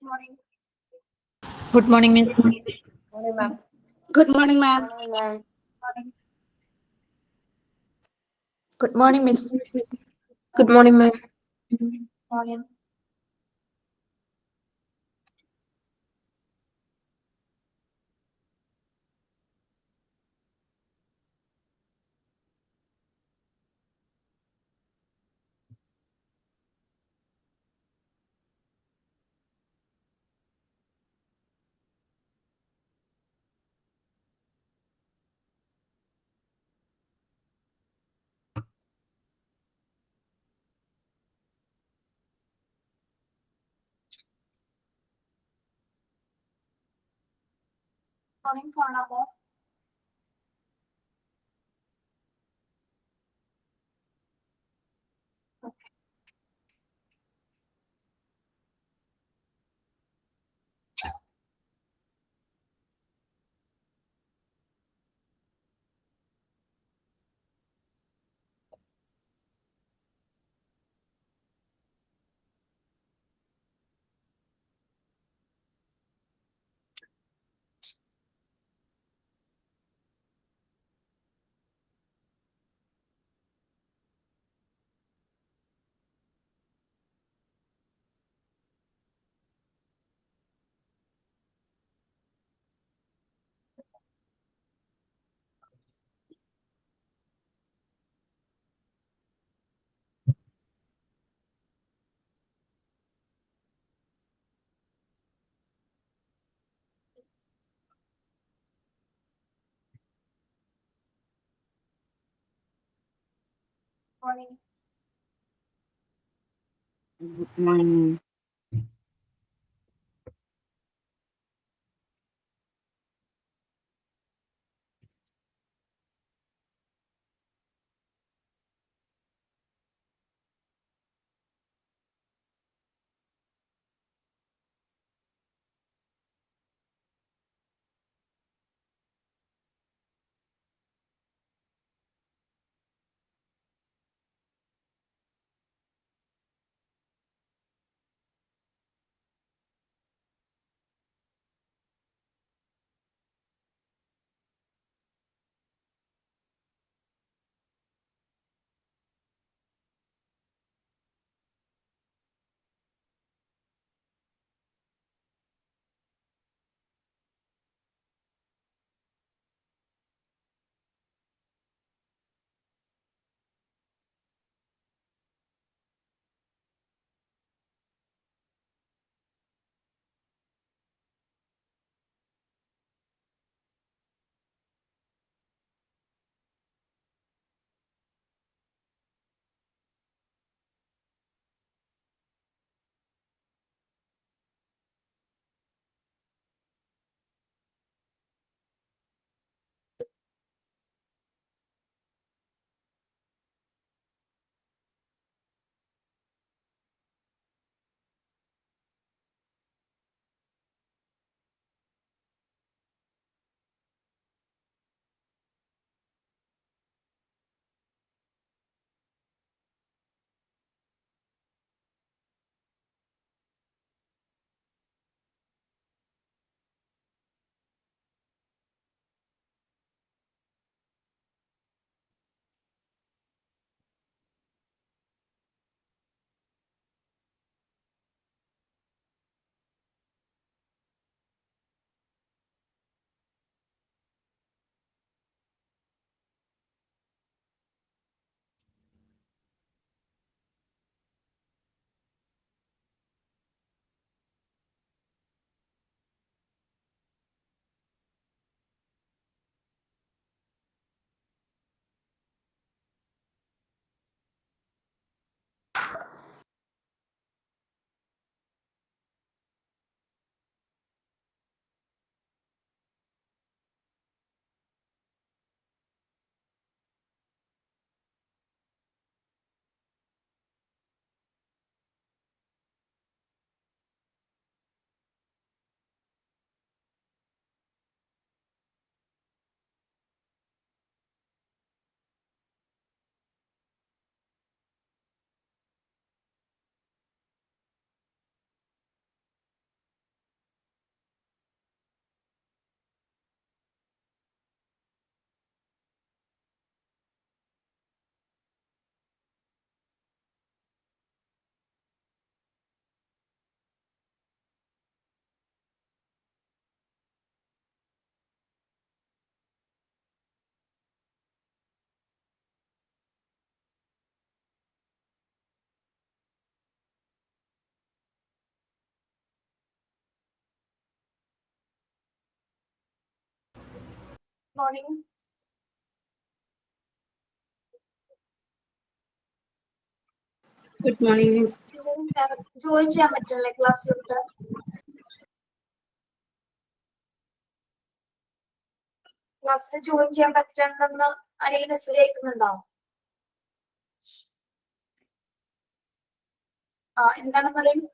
Good morning, Miss. Good morning, ma'am. Good morning, Miss. Good morning, ma'am. Good morning. Morning. Good morning miss. Join ചെയ്യാൻ പറ്റില്ലേ ക്ലാസ്സിലോട്ട്? ക്ലാസ്സിൽ join ചെയ്യാൻ പറ്റണമെന്ന് ആരെങ്കിലും message അയക്കുന്നുണ്ടോ? എന്താണ് പറയുന്നത്?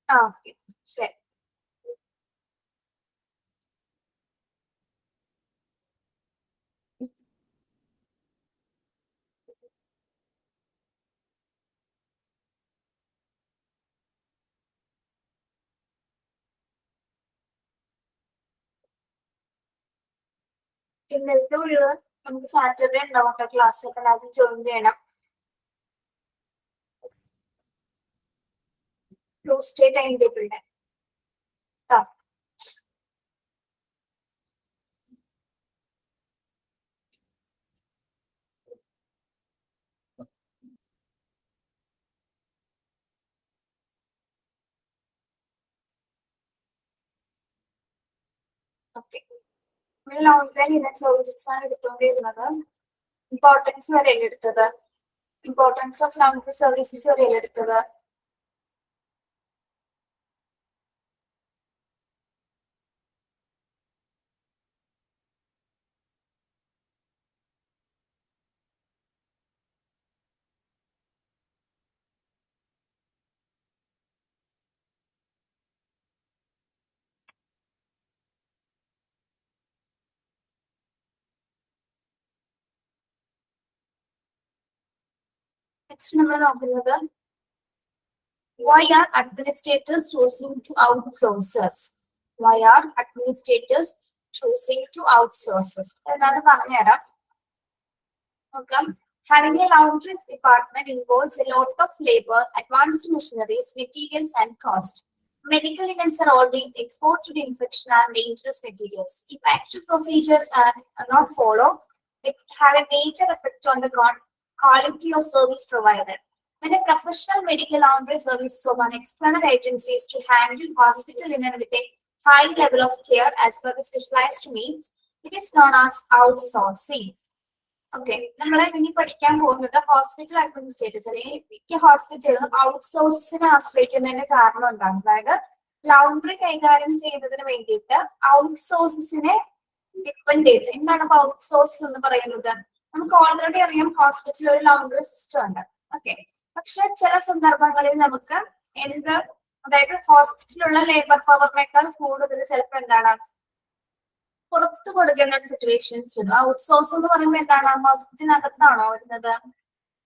ഓക്കെ, ശരി. ഇന്നലത്തെ ഒഴിവ് നമുക്ക് സാറ്റർഡേ ഉണ്ടാവും ക്ലാസ്. ഒക്കെ എല്ലാവരും ജോയിൻ ചെയ്യണം. ട്യൂസ്ഡേ ടൈം ടേബിളിന്റെ okay. Long time event services ആണ് എടുത്തുകൊണ്ടിരുന്നത്. ഇമ്പോർട്ടൻസ് വരെയല്ല എടുത്തത്. ഇമ്പോർട്ടൻസ് ഓഫ് ലോങ് സർവീസസ് വരെയല്ല എടുത്തത്. നെക്സ്റ്റ് നമ്മൾ നോക്കുന്നത് why are administrators choosing to outsources? Why are administrators choosing to outsources? എന്നാണ് പറഞ്ഞുതരാം. നോക്കാം. Having a laundry department involves a lot of labor, advanced machineries, materials and cost. Medical events are always exposed to the infection and dangerous materials. If actual procedures are not followed, it have a major effect on the quality of service provided. When a professional medical laundry service of an external agency is to handle hospital linen with a high level of care as per the specialized needs, it is known as outsourcing. Okay, നമ്മൾ ഇനി പഠിക്കാൻ പോകുന്നത് hospital administrators അല്ലെങ്കിൽ മിക്ക ഹോസ്പിറ്റലുകളും ഔട്ട്സോഴ്സിനെ ആശ്രയിക്കുന്നതിന്റെ കാരണം എന്താണ്? അതായത് ലൗണ്ടറി കൈകാര്യം ചെയ്യുന്നതിന് വേണ്ടിയിട്ട് ഔട്ട്സോഴ്സിനെ ഡിപ്പെൻഡ് ചെയ്ത്. എന്താണ് ഔട്ട്സോഴ്സ് എന്ന് പറയുന്നത്? നമുക്ക് ഓൾറെഡി അറിയാം ഹോസ്പിറ്റലിൽ ഒരു ലൗണ്ടറി സിസ്റ്റം ഉണ്ട്. ഓക്കെ, പക്ഷെ ചില സന്ദർഭങ്ങളിൽ നമുക്ക് അതായത് ഹോസ്പിറ്റലിലുള്ള ലേബർ പവറിനേക്കാൾ കൂടുതൽ ചിലപ്പോൾ എന്താണ് പുറത്ത് കൊടുക്കേണ്ട ഒരു സിറ്റുവേഷൻസ് ഉണ്ട്. ഔട്ട്സോഴ്സ് എന്ന് പറയുമ്പോൾ എന്താണ്? ഹോസ്പിറ്റലിനകത്താണോ വരുന്നത്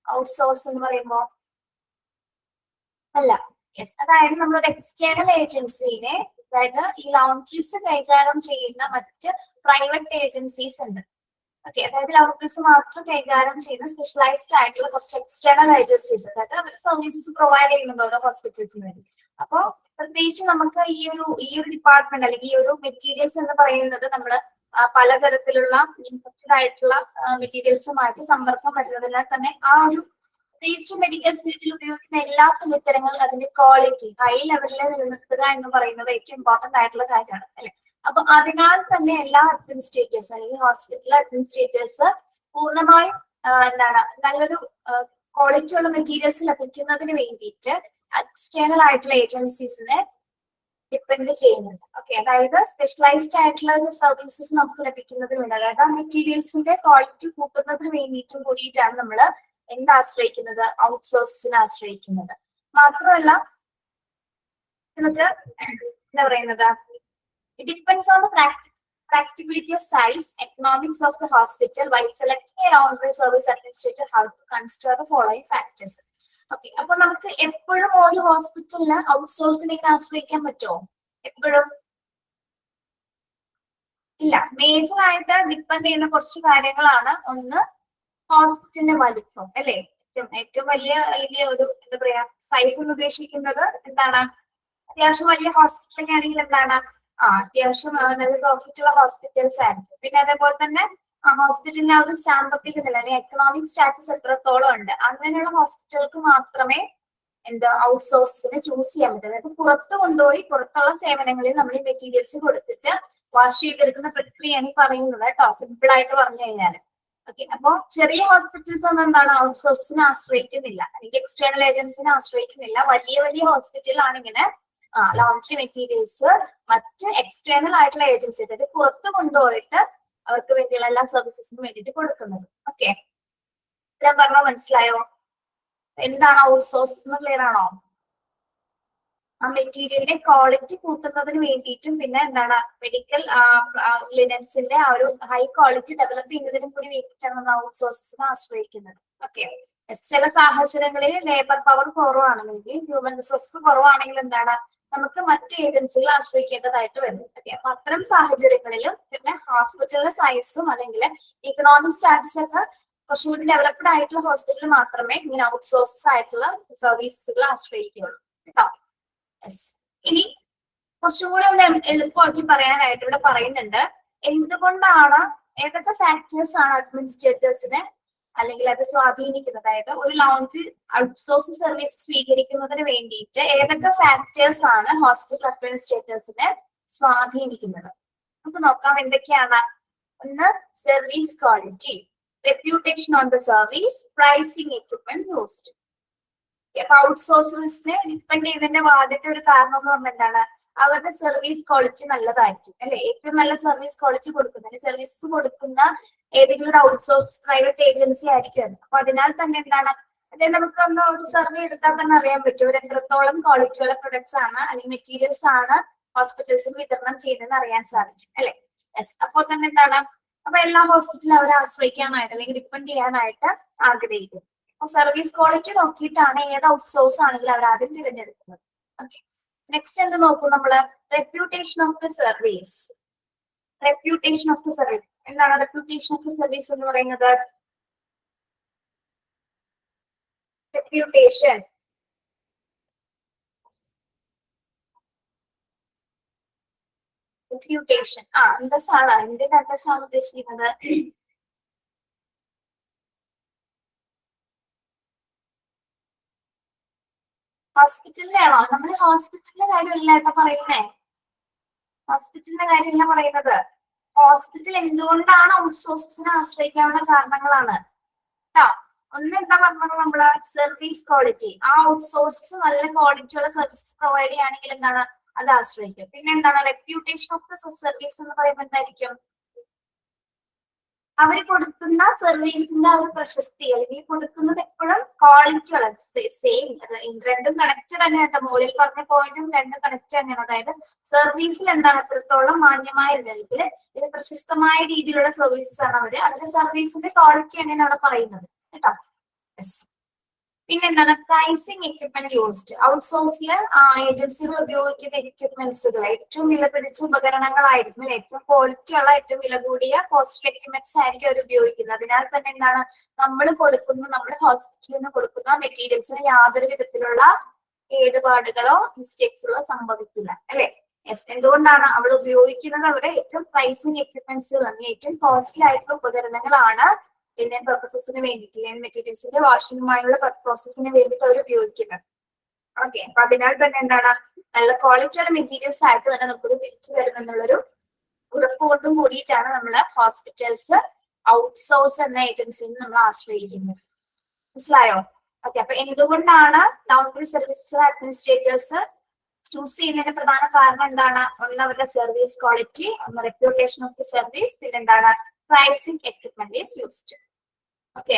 ഔട്ട്സോഴ്സ് എന്ന് പറയുമ്പോ? അല്ല. യെസ്, അതായത് നമ്മളൊരു എക്സ്റ്റേണൽ ഏജൻസിനെ, അതായത് ഈ ലൗണ്ടറീസ് കൈകാര്യം ചെയ്യുന്ന മറ്റ് പ്രൈവറ്റ് ഏജൻസീസ് ഉണ്ട്. ഓക്കെ, അതായത് ലൗണ്ടറീസ് മാത്രം കൈകാര്യം ചെയ്യുന്ന സ്പെഷ്യലൈസ്ഡ് ആയിട്ടുള്ള കുറച്ച് എക്സ്റ്റേണൽ ഏജൻസീസ്, അതായത് അവർ സർവീസസ് പ്രൊവൈഡ് ചെയ്യുന്നുണ്ട് ഓരോ ഹോസ്പിറ്റൽസിന് വേണ്ടി. അപ്പോൾ പ്രത്യേകിച്ച് നമുക്ക് ഈ ഒരു ഡിപ്പാർട്ട്മെന്റ് അല്ലെങ്കിൽ ഈ ഒരു മെറ്റീരിയൽസ് എന്ന് പറയുന്നത് നമ്മൾ പലതരത്തിലുള്ള ഇൻഫെക്റ്റഡ് ആയിട്ടുള്ള മെറ്റീരിയൽസുമായിട്ട് സമ്പർക്കം വരുന്നതിനാൽ തന്നെ ആ ഒരു പ്രത്യേകിച്ച് മെഡിക്കൽ ഫീൽഡിൽ ഉപയോഗിക്കുന്ന എല്ലാ തുണിത്തരങ്ങളും അതിന്റെ ക്വാളിറ്റി ഹൈ ലെവലിൽ നിലനിർത്തുക എന്ന് പറയുന്നത് ഏറ്റവും ഇമ്പോർട്ടന്റ് ആയിട്ടുള്ള കാര്യമാണ്, അല്ലെ? അപ്പൊ അതിനാൽ തന്നെ എല്ലാ അഡ്മിനിസ്ട്രേറ്റേഴ്സ് അല്ലെങ്കിൽ ഹോസ്പിറ്റൽ അഡ്മിനിസ്ട്രേറ്റേഴ്സ് പൂർണ്ണമായും നല്ലൊരു ക്വാളിറ്റി ഉള്ള മെറ്റീരിയൽസ് ലഭിക്കുന്നതിന് വേണ്ടിയിട്ട് എക്സ്റ്റേണൽ ആയിട്ടുള്ള ഏജൻസീസിനെ ഡിപ്പെൻഡ് ചെയ്യുന്നുണ്ട്. ഓക്കെ, അതായത് സ്പെഷ്യലൈസ്ഡ് ആയിട്ടുള്ള സർവീസസ് നമുക്ക് ലഭിക്കുന്നതിന് വേണ്ടി, അതായത് ആ മെറ്റീരിയൽസിന്റെ ക്വാളിറ്റി കൂട്ടുന്നതിന് വേണ്ടിയിട്ടും കൂടിയിട്ടാണ് നമ്മൾ ആശ്രയിക്കുന്നത്? ഔട്ട്സോഴ്സിനെ ആശ്രയിക്കുന്നത്. മാത്രമല്ല നമുക്ക് എന്താ പറയുന്നത്, it depends on the practicability of size, economics of the hospital. While selecting a laundry service administrator, how to consider the following factors. Okay, അപ്പൊ നമുക്ക് എപ്പോഴും ഒരു ഹോസ്പിറ്റലിന് ഔട്ട്സോഴ്സിലേക്ക് ആശ്രയിക്കാൻ പറ്റുമോ? എപ്പോഴും ഇല്ല. മേജർ ആയിട്ട് ഡിപ്പെൻഡ് ചെയ്യുന്ന കുറച്ച് കാര്യങ്ങളാണ്. ഒന്ന്, ഹോസ്പിറ്റലിന്റെ വലിപ്പം, അല്ലെ? ഏറ്റവും വലിയ അല്ലെങ്കിൽ ഒരു എന്താ പറയാ സൈസ് എന്ന് ഉദ്ദേശിക്കുന്നത് എന്താണ്? അത്യാവശ്യം വലിയ ഹോസ്പിറ്റലൊക്കെ ആണെങ്കിൽ എന്താണ് അത്യാവശ്യം നല്ല പ്രോഫിറ്റ് ഉള്ള ഹോസ്പിറ്റൽസ് ആയിരിക്കും. പിന്നെ അതേപോലെ തന്നെ ഹോസ്പിറ്റലിന് ആ ഒരു സാമ്പത്തിക നില അല്ലെങ്കിൽ എക്കണോമിക് സ്റ്റാറ്റസ് എത്രത്തോളം ഉണ്ട് അങ്ങനെയുള്ള ഹോസ്പിറ്റലുകൾക്ക് മാത്രമേ ഔട്ട്സോഴ്സിന് ചൂസ് ചെയ്യാൻ പറ്റും. അതായത് പുറത്ത് കൊണ്ടുപോയി പുറത്തുള്ള സേവനങ്ങളിൽ നമ്മൾ ഈ മെറ്റീരിയൽസ് കൊടുത്തിട്ട് വാഷ് ചെയ്തെടുക്കുന്ന പ്രക്രിയയാണ് ഈ പറയുന്നത് കേട്ടോ, സിമ്പിൾ ആയിട്ട് പറഞ്ഞു കഴിഞ്ഞാൽ. ഓക്കെ, അപ്പൊ ചെറിയ ഹോസ്പിറ്റൽസ് ഒന്നും എന്താണ് ഔട്ട്സോഴ്സിനെ ആശ്രയിക്കുന്നില്ല അല്ലെങ്കിൽ എക്സ്റ്റേണൽ ഏജൻസിനെ ആശ്രയിക്കുന്നില്ല. വലിയ വലിയ ഹോസ്പിറ്റലാണ് ഇങ്ങനെ ലോണ്ടറി മെറ്റീരിയൽസ് മറ്റ് എക്സ്റ്റേണൽ ആയിട്ടുള്ള ഏജൻസി, അതായത് പുറത്ത് കൊണ്ടുപോയിട്ട് അവർക്ക് വേണ്ടിയുള്ള എല്ലാ സർവീസസിനും വേണ്ടിയിട്ട് കൊടുക്കുന്നത്. ഓക്കെ, ഞാൻ പറഞ്ഞോ, മനസ്സിലായോ? എന്താണ് ഔട്ട്സോഴ്സ് എന്ന് ക്ലിയർ ആണോ? ആ മെറ്റീരിയലിന്റെ ക്വാളിറ്റി കൂട്ടുന്നതിന് വേണ്ടിയിട്ടും പിന്നെ എന്താണ് മെഡിക്കൽ ലിനൻസിന്റെ ആ ഒരു ഹൈ ക്വാളിറ്റി ഡെവലപ്പ് ചെയ്യുന്നതിനും കൂടി വേണ്ടിയിട്ടാണ് നമ്മൾ ഔട്ട്സോഴ്സസിനെ ആശ്രയിക്കുന്നത്. ഓക്കെ, ചില സാഹചര്യങ്ങളിൽ ലേബർ പവർ കുറവാണെങ്കിൽ, ഹ്യൂമൻ റിസോഴ്സസ് കുറവാണെങ്കിൽ എന്താണ് നമുക്ക് മറ്റ് ഏജൻസികൾ ആശ്രയിക്കേണ്ടതായിട്ട് വരും. ഓക്കെ, അപ്പൊ അത്തരം സാഹചര്യങ്ങളിലും പിന്നെ ഹോസ്പിറ്റലിന്റെ സൈസും അല്ലെങ്കിൽ ഇക്കണോമിക് സ്റ്റാറ്റസ് ഒക്കെ കുറച്ചുകൂടി ഡെവലപ്ഡ് ആയിട്ടുള്ള ഹോസ്പിറ്റലിൽ മാത്രമേ ഇങ്ങനെ ഔട്ട്സോഴ്സസ് ആയിട്ടുള്ള സർവീസുകൾ ആശ്രയിക്കുകയുള്ളൂ കേട്ടോ. ഇനി കുറച്ചുകൂടി ഒന്ന് എളുപ്പമാക്കി പറയാനായിട്ട് ഇവിടെ പറയുന്നുണ്ട്, എന്തുകൊണ്ടാണ് ഏതൊക്കെ ഫാക്ടേഴ്സ് ആണ് അഡ്മിനിസ്ട്രേറ്റേഴ്സിനെ അല്ലെങ്കിൽ അത് സ്വാധീനിക്കുന്നത്. അതായത് ഒരു ലോണ്ടറി ഔട്ട്സോഴ്സ് സർവീസ് സ്വീകരിക്കുന്നതിന് വേണ്ടിയിട്ട് ഏതൊക്കെ ഫാക്ടേഴ്സ് ആണ് ഹോസ്പിറ്റൽ അഡ്മിനിസ്ട്രേറ്റേഴ്സിനെ സ്വാധീനിക്കുന്നത്. നമുക്ക് നോക്കാം എന്തൊക്കെയാണ്. ഒന്ന്, service quality, reputation on the service, pricing, equipment used. അപ്പൊ ഔട്ട്സോഴ്സേഴ്സിനെ ഡിപ്പെൻഡ് ചെയ്തതിന്റെ ആദ്യത്തെ ഒരു കാരണം എന്ന് പറഞ്ഞാൽ എന്താണ്, അവരുടെ സർവീസ് ക്വാളിറ്റി നല്ലതായിരിക്കും അല്ലെ. ഏറ്റവും നല്ല സർവീസ് ക്വാളിറ്റി കൊടുക്കുന്ന സർവീസസ് കൊടുക്കുന്ന ഏതെങ്കിലും ഒരു ഔട്ട്സോഴ്സ് പ്രൈവറ്റ് ഏജൻസി ആയിരിക്കും അത്. അപ്പൊ അതിനാൽ തന്നെ എന്താണ്, അതായത് നമുക്കൊന്ന് ഒരു സർവേ എടുത്താൽ തന്നെ അറിയാൻ പറ്റും ഒരു എത്രത്തോളം ക്വാളിറ്റിയുള്ള പ്രൊഡക്ട്സ് ആണ് അല്ലെങ്കിൽ മെറ്റീരിയൽസ് ആണ് ഹോസ്പിറ്റൽസിന് വിതരണം ചെയ്യുന്നതെന്ന് അറിയാൻ സാധിക്കും അല്ലെ. യെസ്, അപ്പോൾ തന്നെ എന്താണ്, അപ്പൊ എല്ലാ ഹോസ്പിറ്റലും അവരെ ആശ്രയിക്കാനായിട്ട് അല്ലെങ്കിൽ ഡിപ്പെൻഡ് ചെയ്യാനായിട്ട് ആഗ്രഹിക്കും. അപ്പൊ സർവീസ് ക്വാളിറ്റി നോക്കിയിട്ടാണ് ഏത് ഔട്ട്സോഴ്സ് ആണെങ്കിലും അവർ ആദ്യം തിരഞ്ഞെടുക്കുന്നത്. ഓക്കെ, നെക്സ്റ്റ് എന്ത് നോക്കും നമ്മള്, reputation of the service. Reputation of the service എന്താണ് റെപ്യൂട്ടേഷൻ ഓഫ് ദ സർവീസ് എന്ന് പറയുന്നത്? റെപ്യൂട്ടേഷൻ റെപ്യൂട്ടേഷൻ അന്തസ്സാണ്. എന്തിന്റെ അന്തസ്സാണ് ഉദ്ദേശിക്കുന്നത്? ഹോസ്പിറ്റലിന്റെ ആണോ? നമ്മൾ ഹോസ്പിറ്റലിന്റെ കാര്യമല്ല കേട്ടോ പറയുന്നേ, ഹോസ്പിറ്റലിന്റെ കാര്യമല്ല പറയുന്നത്. ഹോസ്പിറ്റൽ എന്തുകൊണ്ടാണ് ഔട്ട്സോഴ്സിനെ ആശ്രയിക്കാനുള്ള കാരണങ്ങളാണ് കേട്ടോ. ഒന്ന് എന്താ പറഞ്ഞത് നമ്മള്, സർവീസ് ക്വാളിറ്റി. ആ ഔട്ട്സോഴ്സസ് നല്ല ക്വാളിറ്റിയുള്ള സർവീസസ് പ്രൊവൈഡ് ചെയ്യുകയാണെങ്കിൽ എന്താണ് അത് ആശ്രയിക്കും. പിന്നെ എന്താണ് റെപ്യൂട്ടേഷൻ ഓഫ് ദ സർവീസ് എന്ന് പറയുമ്പോൾ എന്തായിരിക്കും, അവർ കൊടുക്കുന്ന സർവീസിന്റെ ആ ഒരു പ്രശസ്തി അല്ലെങ്കിൽ കൊടുക്കുന്നത് എപ്പോഴും ക്വാളിറ്റി ഉള്ള സെയിം, രണ്ടും കണക്റ്റഡ് തന്നെ കേട്ടോ. മുകളിൽ പറഞ്ഞ പോയിന്റും രണ്ടും കണക്ട് തന്നെയാണ്. അതായത് സർവീസിൽ എന്താണ് എത്രത്തോളം മാന്യമായ അല്ലെങ്കിൽ ഇത് പ്രശസ്തമായ രീതിയിലുള്ള സർവീസസ് ആണ് അവരുടെ സർവീസിന്റെ ക്വാളിറ്റി തന്നെയാണ് അവിടെ പറയുന്നത് കേട്ടോ. പിന്നെ എന്താണ് പ്രൈസിങ്, എക്യുപ്മെന്റ് യൂസ്ഡ്. ഔട്ട്സോഴ്സിൽ ഏജൻസികൾ ഉപയോഗിക്കുന്ന എക്യുപ്മെന്റ്സുകൾ ഏറ്റവും വില പിടിച്ച ഉപകരണങ്ങളായിരിക്കും, ഏറ്റവും ക്വാളിറ്റി ഉള്ള ഏറ്റവും വില കൂടിയ കോസ്റ്റ്ലി എക്യുപ്മെന്റ്സ് ആയിരിക്കും അവർ ഉപയോഗിക്കുന്നത്. അതിനാൽ തന്നെ എന്താണ് നമ്മൾ ഹോസ്പിറ്റലിൽ നിന്ന് കൊടുക്കുന്ന മെറ്റീരിയൽസിന് യാതൊരു വിധത്തിലുള്ള കേടുപാടുകളോ മിസ്റ്റേക്സുകളോ സംഭവിക്കില്ല അല്ലെ. യെസ്, എന്തുകൊണ്ടാണ് അവൾ ഉപയോഗിക്കുന്നത് അവിടെ ഏറ്റവും പ്രൈസിങ് എക്യുപ്മെന്റ്സുകളാണ്, ഏറ്റവും കോസ്റ്റ്ലി ആയിട്ടുള്ള ഉപകരണങ്ങളാണ് ലിനൻ പർപ്പസസിന് വേണ്ടിയിട്ട്, ലിനൻ മെറ്റീരിയൽസിന്റെ വാഷിംഗുമായുള്ള പ്രോസസ്സിന് വേണ്ടിയിട്ട് അവർ ഉപയോഗിക്കുന്നത്. ഓക്കെ, അപ്പൊ അതിനാൽ തന്നെ എന്താണ് നല്ല ക്വാളിറ്റിയുള്ള മെറ്റീരിയൽസ് ആയിട്ട് തന്നെ നമുക്ക് തിരിച്ചു തരുമെന്നുള്ളൊരു ഉറപ്പ് കൊണ്ടും കൂടിയിട്ടാണ് നമ്മൾ ഹോസ്പിറ്റൽസ് ഔട്ട്സോഴ്സ് എന്ന ഏജൻസിയിൽ നമ്മൾ ആശ്രയിക്കുന്നത്. മനസ്സിലായോ? ഓക്കെ, അപ്പൊ എന്തുകൊണ്ടാണ് ലോണ്ടറി സർവീസസ് അഡ്മിനിസ്ട്രേറ്റേഴ്സ് ചൂസ് ചെയ്യുന്നതിന്റെ പ്രധാന കാരണം എന്താണ്? ഒന്ന് അവരുടെ സർവീസ് ക്വാളിറ്റി, ഒന്ന് റെപ്യൂട്ടേഷൻ ഓഫ് ദി സർവീസ്, പിന്നെ എന്താണ് pricing, equipment is used. Okay,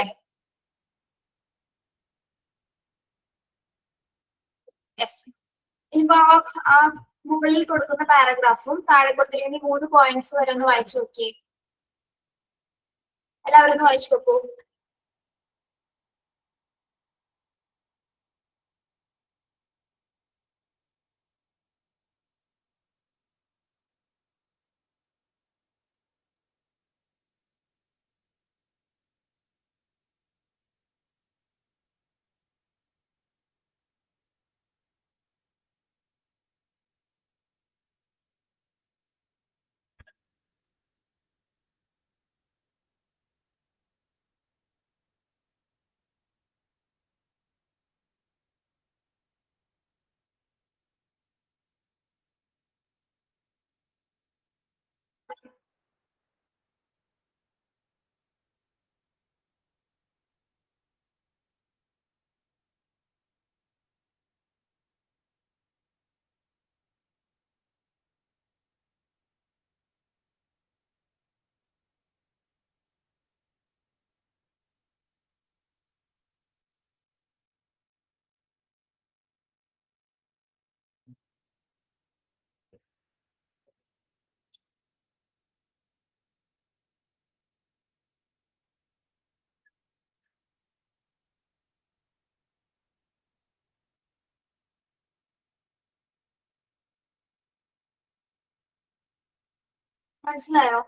yes. ഇനിയിപ്പോ ആ മുകളിൽ കൊടുക്കുന്ന പാരഗ്രാഫും താഴെ കൊടുത്തിരിക്കുന്ന 3 പോയിന്റ്സ് വരെ ഒന്ന് വായിച്ചു നോക്കി. എല്ലാവരും ഒന്ന് വായിച്ചു നോക്കൂ. മനസ്സിലായോ?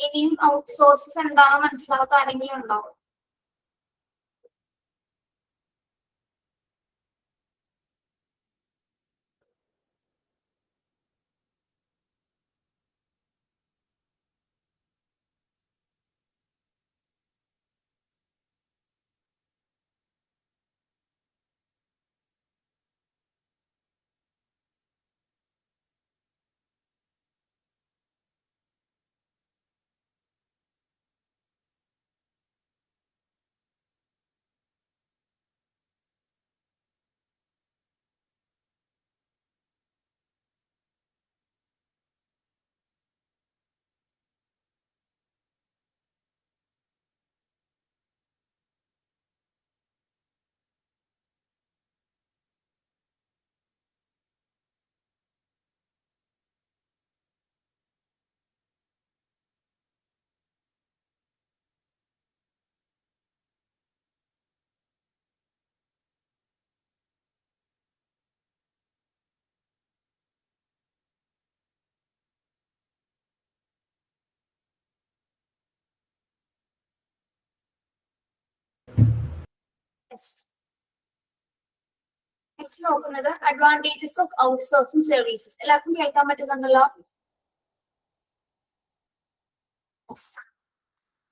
ഇനിയും ഔട്ട്സോഴ്സസ് എന്താണെന്ന് മനസ്സിലാവാത്ത ആരെങ്കിലും ഉണ്ടോ? നെക്സ്റ്റ് നോക്കുന്നത് അഡ്വാൻറ്റേജസ് ഓഫ് ഔട്ട്സോഴ്സിംഗ് സർവീസസ്. എല്ലാവർക്കും കേൾക്കാൻ പറ്റുന്നുണ്ടല്ലോ?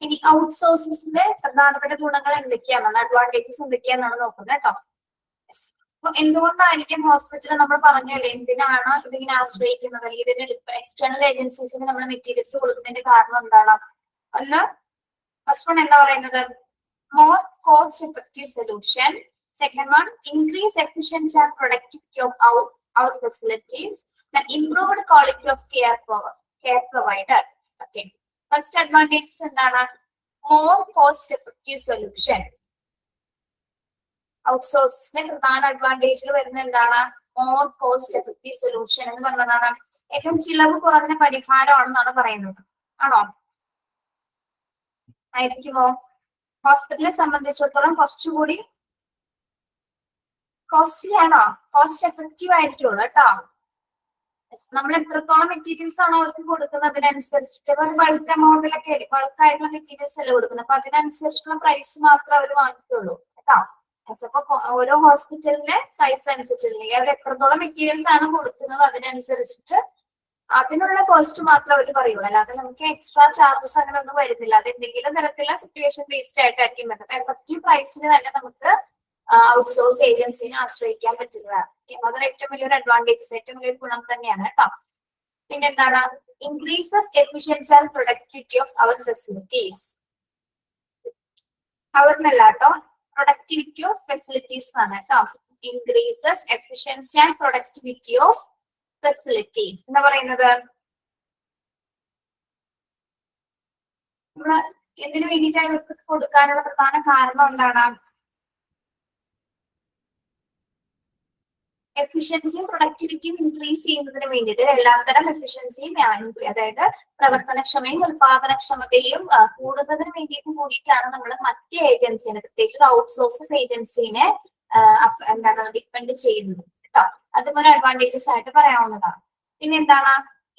ഇനി ഔട്ട്സോഴ്സസിന്റെ പ്രധാനപ്പെട്ട ഗുണങ്ങൾ എന്തൊക്കെയാണെന്ന്, അഡ്വാൻറ്റേജസ് എന്തൊക്കെയാണെന്നാണ് നോക്കുന്നത് കേട്ടോ. അപ്പൊ എന്തുകൊണ്ടായിരിക്കും ഹോസ്പിറ്റൽ നമ്മൾ പറഞ്ഞല്ലേ എന്തിനാണ് ഇതിങ്ങനെ ആശ്രയിക്കുന്നത്, അല്ലെങ്കിൽ ഇതിന് എക്സ്റ്റേണൽ ഏജൻസീസിന് നമ്മൾ മെറ്റീരിയൽസ് കൊടുക്കുന്നതിന്റെ കാരണം എന്താണ്? ഒന്ന് ഫസ്റ്റ് വൺ എന്താ പറയുന്നത്, more cost effective solution. Second one, increase efficiency and productivity of our facilities. Then improved quality of care provided. Okay. First advantages എന്താണ്? More cost effective solution. ഔട്ട്സോഴ്സിന്റെ പ്രധാന അഡ്വാൻറ്റേജിൽ വരുന്ന എന്താണ്? മോർ കോസ്റ്റ് എഫക്റ്റീവ് സൊല്യൂഷൻ എന്ന് പറഞ്ഞതാണ് ഏറ്റവും ചിലവ് കുറഞ്ഞ പരിഹാരമാണെന്നാണ് പറയുന്നത്. ആണോ? ആയിരിക്കുമോ? ഹോസ്പിറ്റലിനെ സംബന്ധിച്ചിടത്തോളം കുറച്ചുകൂടി കോസ്റ്റ്ലി ആണോ? കോസ്റ്റ് എഫക്റ്റീവ് ആയിരിക്കുള്ളൂ കേട്ടോ. നമ്മൾ എത്രത്തോളം മെറ്റീരിയൽസ് ആണോ അവർക്ക് കൊടുക്കുന്നത് അതിനനുസരിച്ചിട്ട് അവർ ബൾക്ക് എമൗണ്ടിലൊക്കെ ബൾക്കായിട്ടുള്ള മെറ്റീരിയൽസ് അല്ലേ കൊടുക്കുന്നത്, അപ്പൊ അതിനനുസരിച്ചുള്ള പ്രൈസ് മാത്രമേ അവർ വാങ്ങിക്കുള്ളൂ കേട്ടോ. അപ്പൊ ഓരോ ഹോസ്പിറ്റലിന്റെ സൈസ് അനുസരിച്ചിട്ടുണ്ടെങ്കിൽ അവർ എത്രത്തോളം മെറ്റീരിയൽസ് ആണ് കൊടുക്കുന്നത് അതിനനുസരിച്ചിട്ട് അതിനുള്ള കോസ്റ്റ് മാത്രം അവർ പറയുള്ളൂ. അല്ലാതെ നമുക്ക് എക്സ്ട്രാ ചാർജസ് അങ്ങനെ ഒന്നും വരുന്നില്ല. അത് എന്തെങ്കിലും തരത്തിലുള്ള സിറ്റുവേഷൻ ബേസ്ഡ് ആയിട്ടായിരിക്കും വരുന്നത്. എഫക്റ്റീവ് പ്രൈസിന് തന്നെ നമുക്ക് ഔട്ട്സോഴ്സ് ഏജൻസിനെ ആശ്രയിക്കാൻ പറ്റുന്നതാണ്. അതൊരു ഏറ്റവും വലിയൊരു അഡ്വാൻറ്റേജസ്, ഏറ്റവും വലിയൊരു ഗുണം തന്നെയാണ് കേട്ടോ. പിന്നെ എന്താണ്? Increases efficiency and productivity of our facilities. അവരിനല്ല കേട്ടോ, പ്രൊഡക്ടിവിറ്റി ഓഫ് ഫെസിലിറ്റീസ് ആണ് കേട്ടോ. Increases efficiency and productivity of facilities എന്താ പറയുന്നത്? നമ്മള് എന്തിനു വേണ്ടിയിട്ടാണ് ഇവർക്ക് കൊടുക്കാനുള്ള പ്രധാന കാരണം എന്താണ്? എഫിഷ്യൻസിയും പ്രൊഡക്ടിവിറ്റിയും ഇൻക്രീസ് ചെയ്യുന്നതിന് വേണ്ടിയിട്ട് എല്ലാത്തരം എഫിഷ്യൻസിയും അതായത് പ്രവർത്തനക്ഷമയും ഉൽപാദനക്ഷമതയും കൂടുന്നതിന് കൂടിയിട്ടാണ് നമ്മൾ മറ്റ് ഏജൻസിനെ, പ്രത്യേകിച്ച് ഔട്ട്സോഴ്സസ് ഏജൻസിനെ എന്താണ് ഡിപ്പെൻഡ് ചെയ്യുന്നത് കേട്ടോ. അതും ഒരു അഡ്വാൻറ്റേജസ് ആയിട്ട് പറയാവുന്നതാണ്. പിന്നെ എന്താണ്?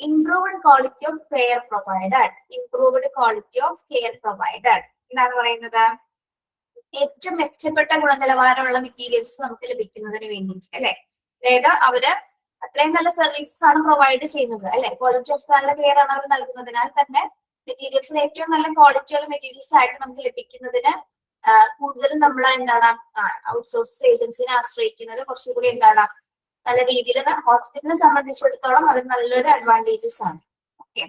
Improved quality of care provided. Improved quality of care provided എന്താണ് പറയുന്നത്? ഏറ്റവും മെച്ചപ്പെട്ട ഗുണനിലവാരമുള്ള മെറ്റീരിയൽസ് നമുക്ക് ലഭിക്കുന്നതിന് വേണ്ടിയിട്ട് അല്ലെ. അതായത് അവര് അത്രയും നല്ല സർവീസസ് ആണ് പ്രൊവൈഡ് ചെയ്യുന്നത് അല്ലെ. ക്വാളിറ്റി ഓഫ് നല്ല കെയർ ആണ് അവർ നൽകുന്നതിനാൽ തന്നെ മെറ്റീരിയൽസിന് ഏറ്റവും നല്ല ക്വാളിറ്റിയുള്ള മെറ്റീരിയൽസ് ആയിട്ട് നമുക്ക് ലഭിക്കുന്നതിന് കൂടുതലും നമ്മൾ എന്താണ് ഔട്ട്സോഴ്സ് ഏജൻസിനെ ആശ്രയിക്കുന്നത് കുറച്ചുകൂടി എന്താണ് നല്ല രീതിയിൽ ഹോസ്പിറ്റലിനെ സംബന്ധിച്ചിടത്തോളം അത് നല്ലൊരു അഡ്വാൻറ്റേജസ് ആണ്. ഓക്കെ.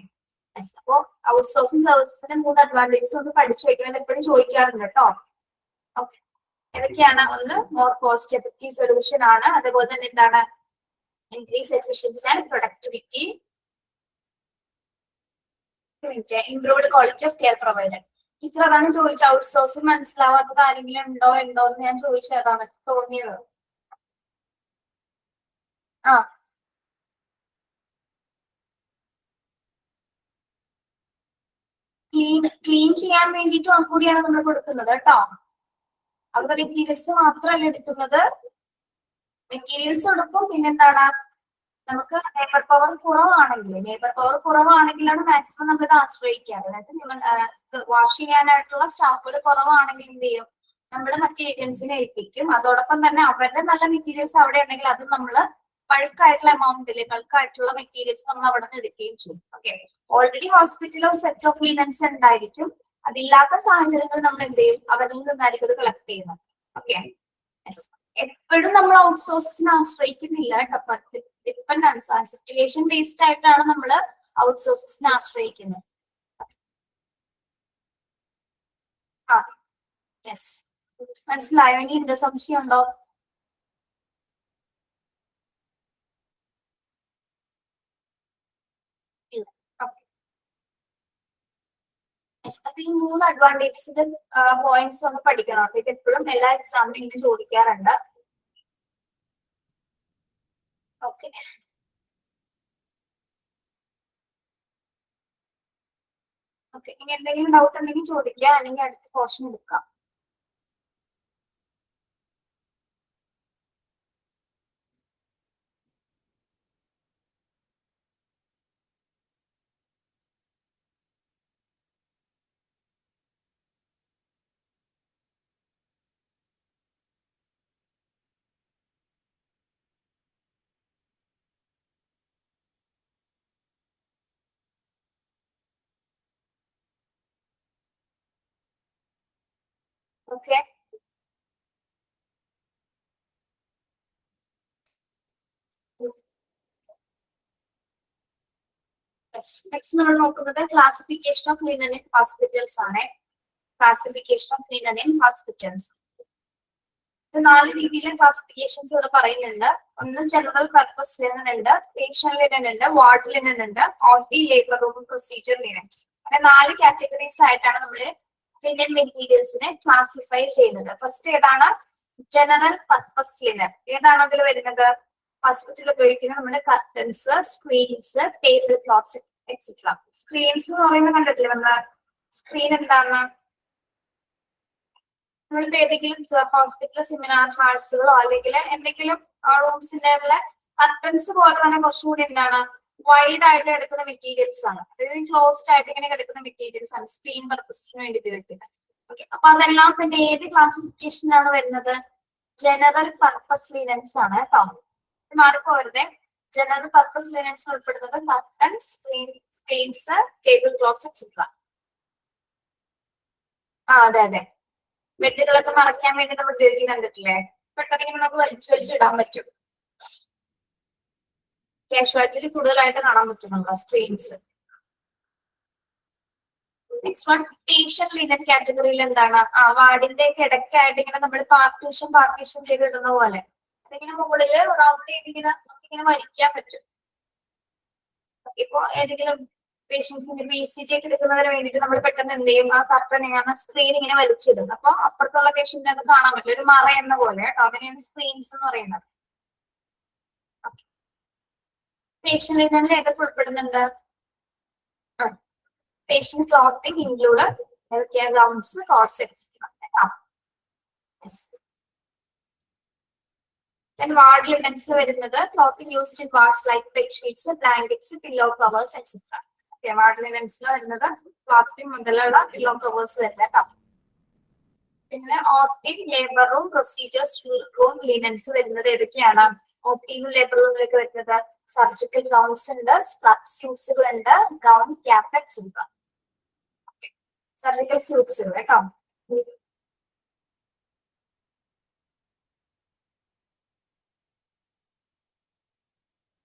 അപ്പോ ഔട്ട്സോഴ്സിംഗ് സർവീസസിന്റെ 3 അഡ്വാൻറ്റേജസ് ഒന്ന് പഠിച്ചു വെക്കുന്നത് എപ്പോഴും ചോദിക്കാറുണ്ട് കേട്ടോ. ഓക്കെ. ഏതൊക്കെയാണ്? ഒന്ന് മോർ കോസ്റ്റ് എഫക്റ്റീവ് സൊല്യൂഷൻ ആണ്. അതുപോലെ തന്നെ എന്താണ്? Increase efficiency and productivity, improved quality of care provided. Teacher അതാണ് ചോദിച്ചത്. ഔട്ട്സോഴ്സിംഗ് മനസ്സിലാവാത്തത് ആരെങ്കിലും ഉണ്ടോ എന്ന് ഞാൻ ചോദിച്ചതാണ് തോന്നിയത്. ആ ക്ലീൻ ചെയ്യാൻ വേണ്ടിയിട്ടും കൂടിയാണ് നമ്മൾ കൊടുക്കുന്നത് കേട്ടോ. അവരുടെ മെറ്റീരിയൽസ് മാത്രമല്ല എടുക്കുന്നത്, മെറ്റീരിയൽസ് കൊടുക്കും. പിന്നെന്താണ്, നമുക്ക് ലേബർ പവർ കുറവാണെങ്കിലാണ് മാക്സിമം നമ്മൾ ഇത് ആശ്രയിക്കാറ്. അതായത് വാഷ് ചെയ്യാനായിട്ടുള്ള സ്റ്റാഫുകൾ കുറവാണെങ്കിൽ എന്ത് ചെയ്യും, നമ്മൾ മറ്റു ഏജൻസിനെ ഏൽപ്പിക്കും. അതോടൊപ്പം തന്നെ അവരുടെ നല്ല മെറ്റീരിയൽസ് അവിടെ ഉണ്ടെങ്കിൽ അത് നമ്മൾ ബൾക്കായിട്ടുള്ള എമൗണ്ടിൽ ബൾക്കായിട്ടുള്ള മെറ്റീരിയൽസ് നമ്മൾ അവിടെ നിന്ന് എടുക്കുകയും ചെയ്യും. ഓക്കെ, ഓൾറെഡി ഹോസ്പിറ്റലിൽ ഒരു സെറ്റ് ഓഫ് ലിനൻസ് ഉണ്ടായിരിക്കും. അതില്ലാത്ത സാഹചര്യങ്ങൾ നമ്മൾ എന്ത് ചെയ്യും, അവരിൽ നിന്നായിരിക്കും ഇത് കളക്ട് ചെയ്യുന്നത്. ഓക്കെ, എപ്പോഴും നമ്മൾ ഔട്ട്സോഴ്സിനെ ആശ്രയിക്കുന്നില്ല. ഡിപ്പെൻഡൻസ് സിറ്റുവേഷൻ ബേസ്ഡ് ആയിട്ടാണ് നമ്മൾ ഔട്ട്സോഴ്സിനെ ആശ്രയിക്കുന്നത്. യെസ്, മനസ്സിലായോ? ഇനി എന്ത് സംശയം ഉണ്ടോ? അപ്പൊ ഈ 3 അഡ്വാൻറ്റേജസിന്റെ പോയിന്റ്സ് ഒന്ന് പഠിക്കണം. അപ്പൊ ഇത് എപ്പോഴും എല്ലാ എക്സാമിനും ഇങ്ങനെ ചോദിക്കാറുണ്ട്. ഓക്കെ, ഓക്കെ, ഇനി എന്തെങ്കിലും ഡൗട്ട് ഉണ്ടെങ്കിൽ ചോദിക്കാം, അല്ലെങ്കിൽ അടുത്ത പോർഷൻ എടുക്കാം. ഓക്കെ, നെക്സ്റ്റ് നമ്മൾ നോക്കുന്നത് classification of linen in hospitals ആണ്. Classification of linen in hospitals, ഇത് 4 രീതിയിലെ ക്ലാസിഫിക്കേഷൻസ് ഇവിടെ പറയുന്നുണ്ട്. ഒന്ന് ജനറൽ പർപ്പസ് ലിനൻ ഉണ്ട്, പേഷ്യന്റ് ലിനൻ ഉണ്ട്, വാർഡ് ലിനൻ ഉണ്ട്, OT, labour room, procedure linens. അങ്ങനെ 4 കാറ്റഗറീസ് ആയിട്ടാണ് നമ്മൾ ലിനൻ മെറ്റീരിയൽസിനെ ക്ലാസിഫൈ ചെയ്യുന്നത്. ഫസ്റ്റ് ഏതാണ്? General purpose linen. ഏതാണ് അതിൽ വരുന്നത്? ഹോസ്പിറ്റലിൽ ഉപയോഗിക്കുന്ന നമ്മുടെ curtains, screens, table cloths etcetera. Screens എന്ന് പറയുന്നത് കണ്ടിട്ടില്ലേ നമ്മള്? സ്ക്രീൻ എന്താണ്? നമ്മളിപ്പോ ഏതെങ്കിലും ഹോസ്പിറ്റൽ സെമിനാർ ഹാൾസുകളോ അല്ലെങ്കിൽ എന്തെങ്കിലും റൂംസിന്റെ കർട്ടൻസ് പോലെ തന്നെ കുറച്ചുകൂടി എന്താണ്, വൈഡ് ആയിട്ട് എടുക്കുന്ന മെറ്റീരിയൽസ് ആണ്. അതായത് ക്ലോസ്ഡ് ആയിട്ട് ഇങ്ങനെ കിടക്കുന്ന മെറ്റീരിയൽസ് ആണ് സ്ക്രീൻ പർപ്പസിന് വേണ്ടി ഉപയോഗിക്കുന്നത്. ഓക്കെ, അപ്പൊ അതെല്ലാം പിന്നെ ഏത് ക്ലാസിഫിക്കേഷനിലാണ് വരുന്നത്? ജനറൽ പർപ്പസ് ലിനൻസ് ആണ് കേട്ടോ. മാറിപ്പോരുത്. ജനറൽ പർപ്പസ് ലിനൻസ് ഉൾപ്പെടുന്നത് curtain, screens, table cloths etcetera. അതെ അതെ, ബെഡുകളൊക്കെ മറയ്ക്കാൻ വേണ്ടി നമ്മൾ ഉപയോഗിക്കുന്ന കണ്ടിട്ടില്ലേ? പെട്ടെന്ന് ഇങ്ങനെ നമുക്ക് വലിച്ചിടാൻ പറ്റും. കാഷ്വാലിറ്റിയിൽ കൂടുതലായിട്ട് കാണാൻ പറ്റും നമ്മുടെ screens. Next one, patient linen കാറ്റഗറിയിൽ എന്താണ്? വാർഡിന്റെ ഒക്കെ ഇടയ്ക്കായിട്ട് ഇങ്ങനെ നമ്മൾ പാർട്ടീഷൻ ചെയ്ത് ഇടുന്ന പോലെ അതിങ്ങനെ മുകളില് റൗണ്ട് ചെയ്തിങ്ങനെ നമുക്കിങ്ങനെ വലിക്കാൻ പറ്റും. ഇപ്പൊ ഏതെങ്കിലും പേഷ്യൻസിന്റെ BCG ഒക്കെ എടുക്കുന്നതിന് വേണ്ടിയിട്ട് നമ്മൾ പെട്ടെന്ന് എന്ത് ചെയ്യും, ആ കർട്ടൻ ഇങ്ങനെ സ്ക്രീൻ ഇങ്ങനെ വലിച്ചിടും. അപ്പൊ അപ്പുറത്തുള്ള പേഷ്യന്റിനെ അത് കാണാൻ പറ്റില്ല, ഒരു മറ എന്ന പോലെ. അതിനെയാണ് സ്ക്രീൻസ് എന്ന് പറയുന്നത്. പേഷ്യന്റ് ലിനനിൽ ഏതൊക്കെ ഉൾപ്പെടുന്നുണ്ട്? Patient clothing include gowns, quotes etcetera. Then ward linens വരുന്നത് clothing used in wards like bed sheets, blankets, pillow covers, etc. Okay, ward linens വരുന്നത് clothing മുതലുള്ള pillow covers വരുന്നത്. പിന്നെ OT, labor room, procedures room linens വരുന്നത് ഏതൊക്കെയാണ്? OT labour റൂമിലൊക്കെ വരുന്നത് surgical gowns ഉണ്ട്, സ്ക്രബ് സ്യൂട്ട്സുകൾ ഉണ്ട്, gown, cap etcetera. Surgical suits കേട്ടോ.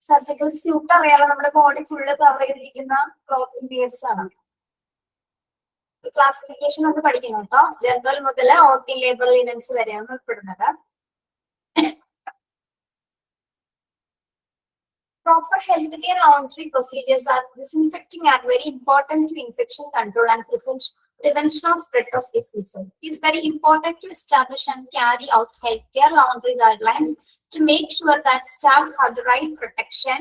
സർജിക്കൽ സ്യൂട്ട് അറിയാലോ, നമ്മുടെ ബോഡി ഫുള്ള് കവർ ചെയ്തിരിക്കുന്ന ക്ലോത്തിങ് വിയേഴ്സ് ആണ്. ക്ലാസിഫിക്കേഷൻ നമുക്ക് പഠിക്കണം കേട്ടോ. ജനറൽ മുതൽ OT, ലേബർ ലിനൻസ് വരെയാണ് ഉൾപ്പെടുന്നത്. Proper healthcare laundry procedures are disinfecting and very important to infection control and prevention of spread of diseases. It is very important to establish and carry out healthcare laundry guidelines to make sure that staff have the right protection,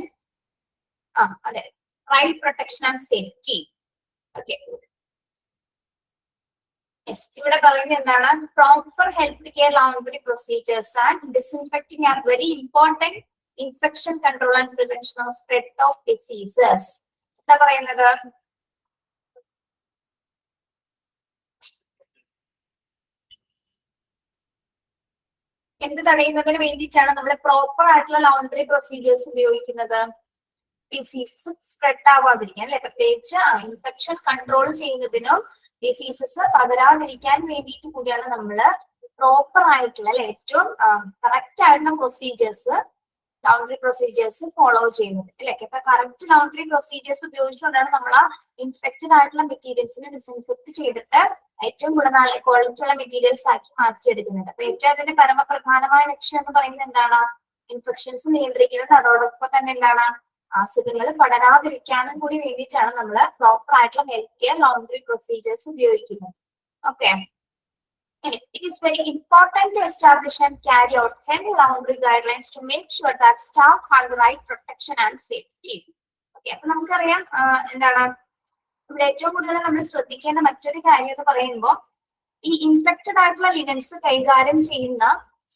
right protection and safety. Okay. Yes, ഇവിടെ പറയുന്നത് എന്താണ്? Proper health care laundry procedures and disinfecting are very important infection control and prevention of spread of diseases. എന്താ പറയുന്നത്? എന്ത് തടയുന്നതിന് വേണ്ടിയിട്ടാണ് നമ്മൾ proper ആയിട്ടുള്ള ലൗണ്ടറി പ്രൊസീജിയേഴ്സ് ഉപയോഗിക്കുന്നത്? ഡിസീസസ് സ്പ്രെഡ് ആവാതിരിക്കാൻ അല്ലെ, പ്രത്യേകിച്ച് ഇൻഫെക്ഷൻ കൺട്രോൾ ചെയ്യുന്നതിനും ഡിസീസസ് പകരാതിരിക്കാൻ വേണ്ടിയിട്ട് കൂടിയാണ് നമ്മൾ പ്രോപ്പർ ആയിട്ടുള്ള അല്ലെ, ഏറ്റവും കറക്റ്റ് ആയിട്ടുള്ള പ്രൊസീജിയേഴ്സ് ലൗണ്ടറി പ്രൊസീജിയേഴ്സ് ഫോളോ ചെയ്യുന്നത് അല്ലെ. അപ്പൊ കറക്റ്റ് ലൗണ്ടറി പ്രൊസീജിയേഴ്സ് ഉപയോഗിച്ചുകൊണ്ടാണ് നമ്മൾ ആ ഇൻഫെക്റ്റഡ് ആയിട്ടുള്ള മെറ്റീരിയൽസിനെ ഡിസ്ഇൻഫെക്ട് ചെയ്തിട്ട് ഏറ്റവും ക്വാളിറ്റി ഉള്ള മെറ്റീരിയൽസ് ആക്കി മാറ്റിയെടുക്കുന്നത്. അപ്പൊ ഏറ്റവും അതിന്റെ പരമപ്രധാനമായ ലക്ഷ്യം എന്ന് പറയുന്നത് എന്താണ്? ഇൻഫെക്ഷൻസ് നിയന്ത്രിക്കുന്നത്. അതോടൊപ്പം തന്നെ എന്താണ്? അസുഖങ്ങൾ പടരാതിരിക്കാനും കൂടി വേണ്ടിയിട്ടാണ് നമ്മൾ പ്രോപ്പർ ആയിട്ടുള്ള ഹെൽത്ത് കെയർ ലൗണ്ടറി പ്രൊസീജിയേഴ്സ് ഉപയോഗിക്കുന്നത്. Okay, it is very important to establish and carry out health laundry guidelines to make sure that staff have the right protection and safety. Okay, അപ്പൊ നമുക്കറിയാം എന്താണ് ഇവിടെ ഏറ്റവും കൂടുതൽ നമ്മൾ ശ്രദ്ധിക്കേണ്ട മറ്റൊരു കാര്യം എന്ന് പറയുമ്പോൾ ഈ ഇൻഫെക്റ്റഡ് ആയിട്ടുള്ള ലിനൻസ് കൈകാര്യം ചെയ്യുന്ന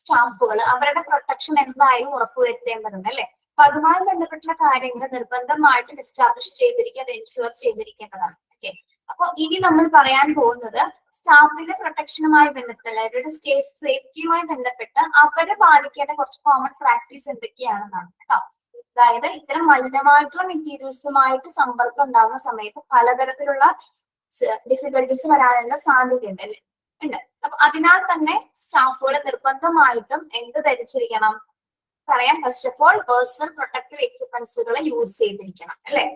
സ്റ്റാഫുകൾ അവരുടെ പ്രൊട്ടക്ഷൻ എന്തായാലും ഉറപ്പുവരുത്തേണ്ടതുണ്ട് അല്ലെ. അപ്പൊ അതുമായി ബന്ധപ്പെട്ടുള്ള കാര്യങ്ങൾ നിർബന്ധമായിട്ടും എസ്റ്റാബ്ലിഷ് ചെയ്തിരിക്കുക, അത് എൻഷുർ ചെയ്തിരിക്കേണ്ടതാണ്. ഓക്കെ, അപ്പൊ ഇനി നമ്മൾ പറയാൻ പോകുന്നത് സ്റ്റാഫിന്റെ പ്രൊട്ടക്ഷനുമായി ബന്ധപ്പെട്ട് അവരുടെ സേഫ്റ്റിയുമായി ബന്ധപ്പെട്ട് അവര് പാലിക്കേണ്ട കുറച്ച് കോമൺ പ്രാക്ടീസ് എന്തൊക്കെയാണെന്നാണ് കേട്ടോ. അതായത് ഇത്തരം മലിനമായിട്ടുള്ള മെറ്റീരിയൽസുമായിട്ട് സമ്പർക്കം ഉണ്ടാകുന്ന സമയത്ത് പലതരത്തിലുള്ള ഡിഫിക്കൽട്ടീസ് വരാനുള്ള സാധ്യതയുണ്ട് അല്ലെ, ഉണ്ട്. അപ്പൊ അതിനാൽ തന്നെ സ്റ്റാഫുകൾ നിർബന്ധമായിട്ടും എന്ത് ധരിച്ചിരിക്കണം? പറയാം, first of all personal protective എക്യുപ്മെന്റ്സുകൾ യൂസ് ചെയ്തിരിക്കണം അല്ലെ.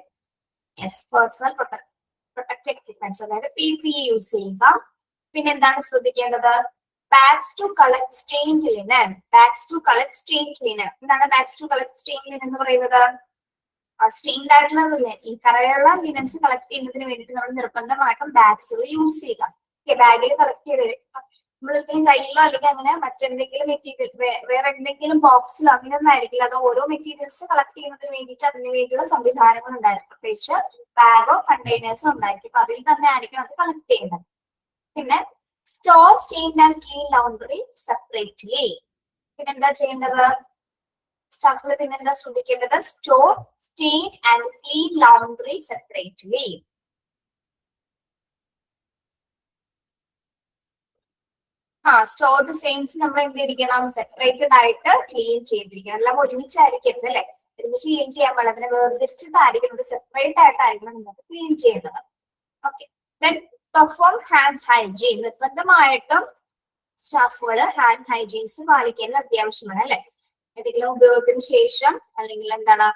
യെസ്, പേഴ്സണൽ പ്രൊട്ടക്റ്റീവ് എക്യുപ്മെന്റ്സ് അതായത് PPE യൂസ് ചെയ്യുക. പിന്നെ എന്താണ് ശ്രദ്ധിക്കേണ്ടത്? Bags to collect stained linen. Bags to collect stained linen. എന്താണ് bags to collect stained linen എന്ന് പറയുന്നത്? സ്റ്റെയിൻഡ് ആയിട്ടുള്ള ഈ കറയുള്ള ലിനൻസ് കളക്ട് ചെയ്യുന്നതിന് വേണ്ടിയിട്ട് നമ്മൾ നിർബന്ധമായിട്ടും ബാഗ്സുകൾ യൂസ് ചെയ്യുക. ബാഗിൽ കളക്ട് ചെയ്ത് നമ്മളൊരിക്കലും കയ്യിലോ അല്ലെങ്കിൽ അങ്ങനെ മറ്റെന്തെങ്കിലും മെറ്റീരിയൽ വേറെ എന്തെങ്കിലും ബോക്സിലോ അങ്ങനെയൊന്നും ആയിരിക്കില്ല. അത് ഓരോ മെറ്റീരിയൽസ് കളക്ട് ചെയ്യുന്നതിന് വേണ്ടിയിട്ട് അതിന് വേണ്ടിയുള്ള സംവിധാനങ്ങൾ ഉണ്ടായിരിക്കും. പ്രത്യേകിച്ച് ബാഗോ കണ്ടെയ്നേഴ്സോ ഉണ്ടായിരിക്കും. അപ്പൊ അതിൽ തന്നെ ആയിരിക്കും അത് കളക്ട് ചെയ്യുന്നത്. പിന്നെ store stained and clean laundry separately. പിന്നെന്താ ചെയ്യേണ്ടത്? സ്റ്റാഫിൽ പിന്നെന്താ ശ്രദ്ധിക്കേണ്ടത്? Store stained and clean laundry separately. Stored സെയിംസ് നമ്മൾ എന്ത് ചെയ്തിരിക്കണം? സെപ്പറേറ്റഡ് ആയിട്ട് ക്ലീൻ ചെയ്തിരിക്കണം. എല്ലാം ഒരുമിച്ചായിരിക്കരുത് അല്ലെ, ഒരുമിച്ച് ക്ലീൻ ചെയ്യാൻ പാടില്ല. അതിനെ വേർതിരിച്ചിട്ടായിരിക്കുന്നത്, സെപ്പറേറ്റ് ആയിട്ടായിരിക്കണം നമുക്ക് ക്ലീൻ ചെയ്യുന്നത്. Okay, then perform hand hygiene. നിർബന്ധമായിട്ടും സ്റ്റാഫുകൾ ഹാൻഡ് ഹൈജീൻസ് പാലിക്കേണ്ടത് അത്യാവശ്യമാണ് അല്ലെ. ഏതെങ്കിലും ഉപയോഗത്തിന് ശേഷം അല്ലെങ്കിൽ എന്താണ്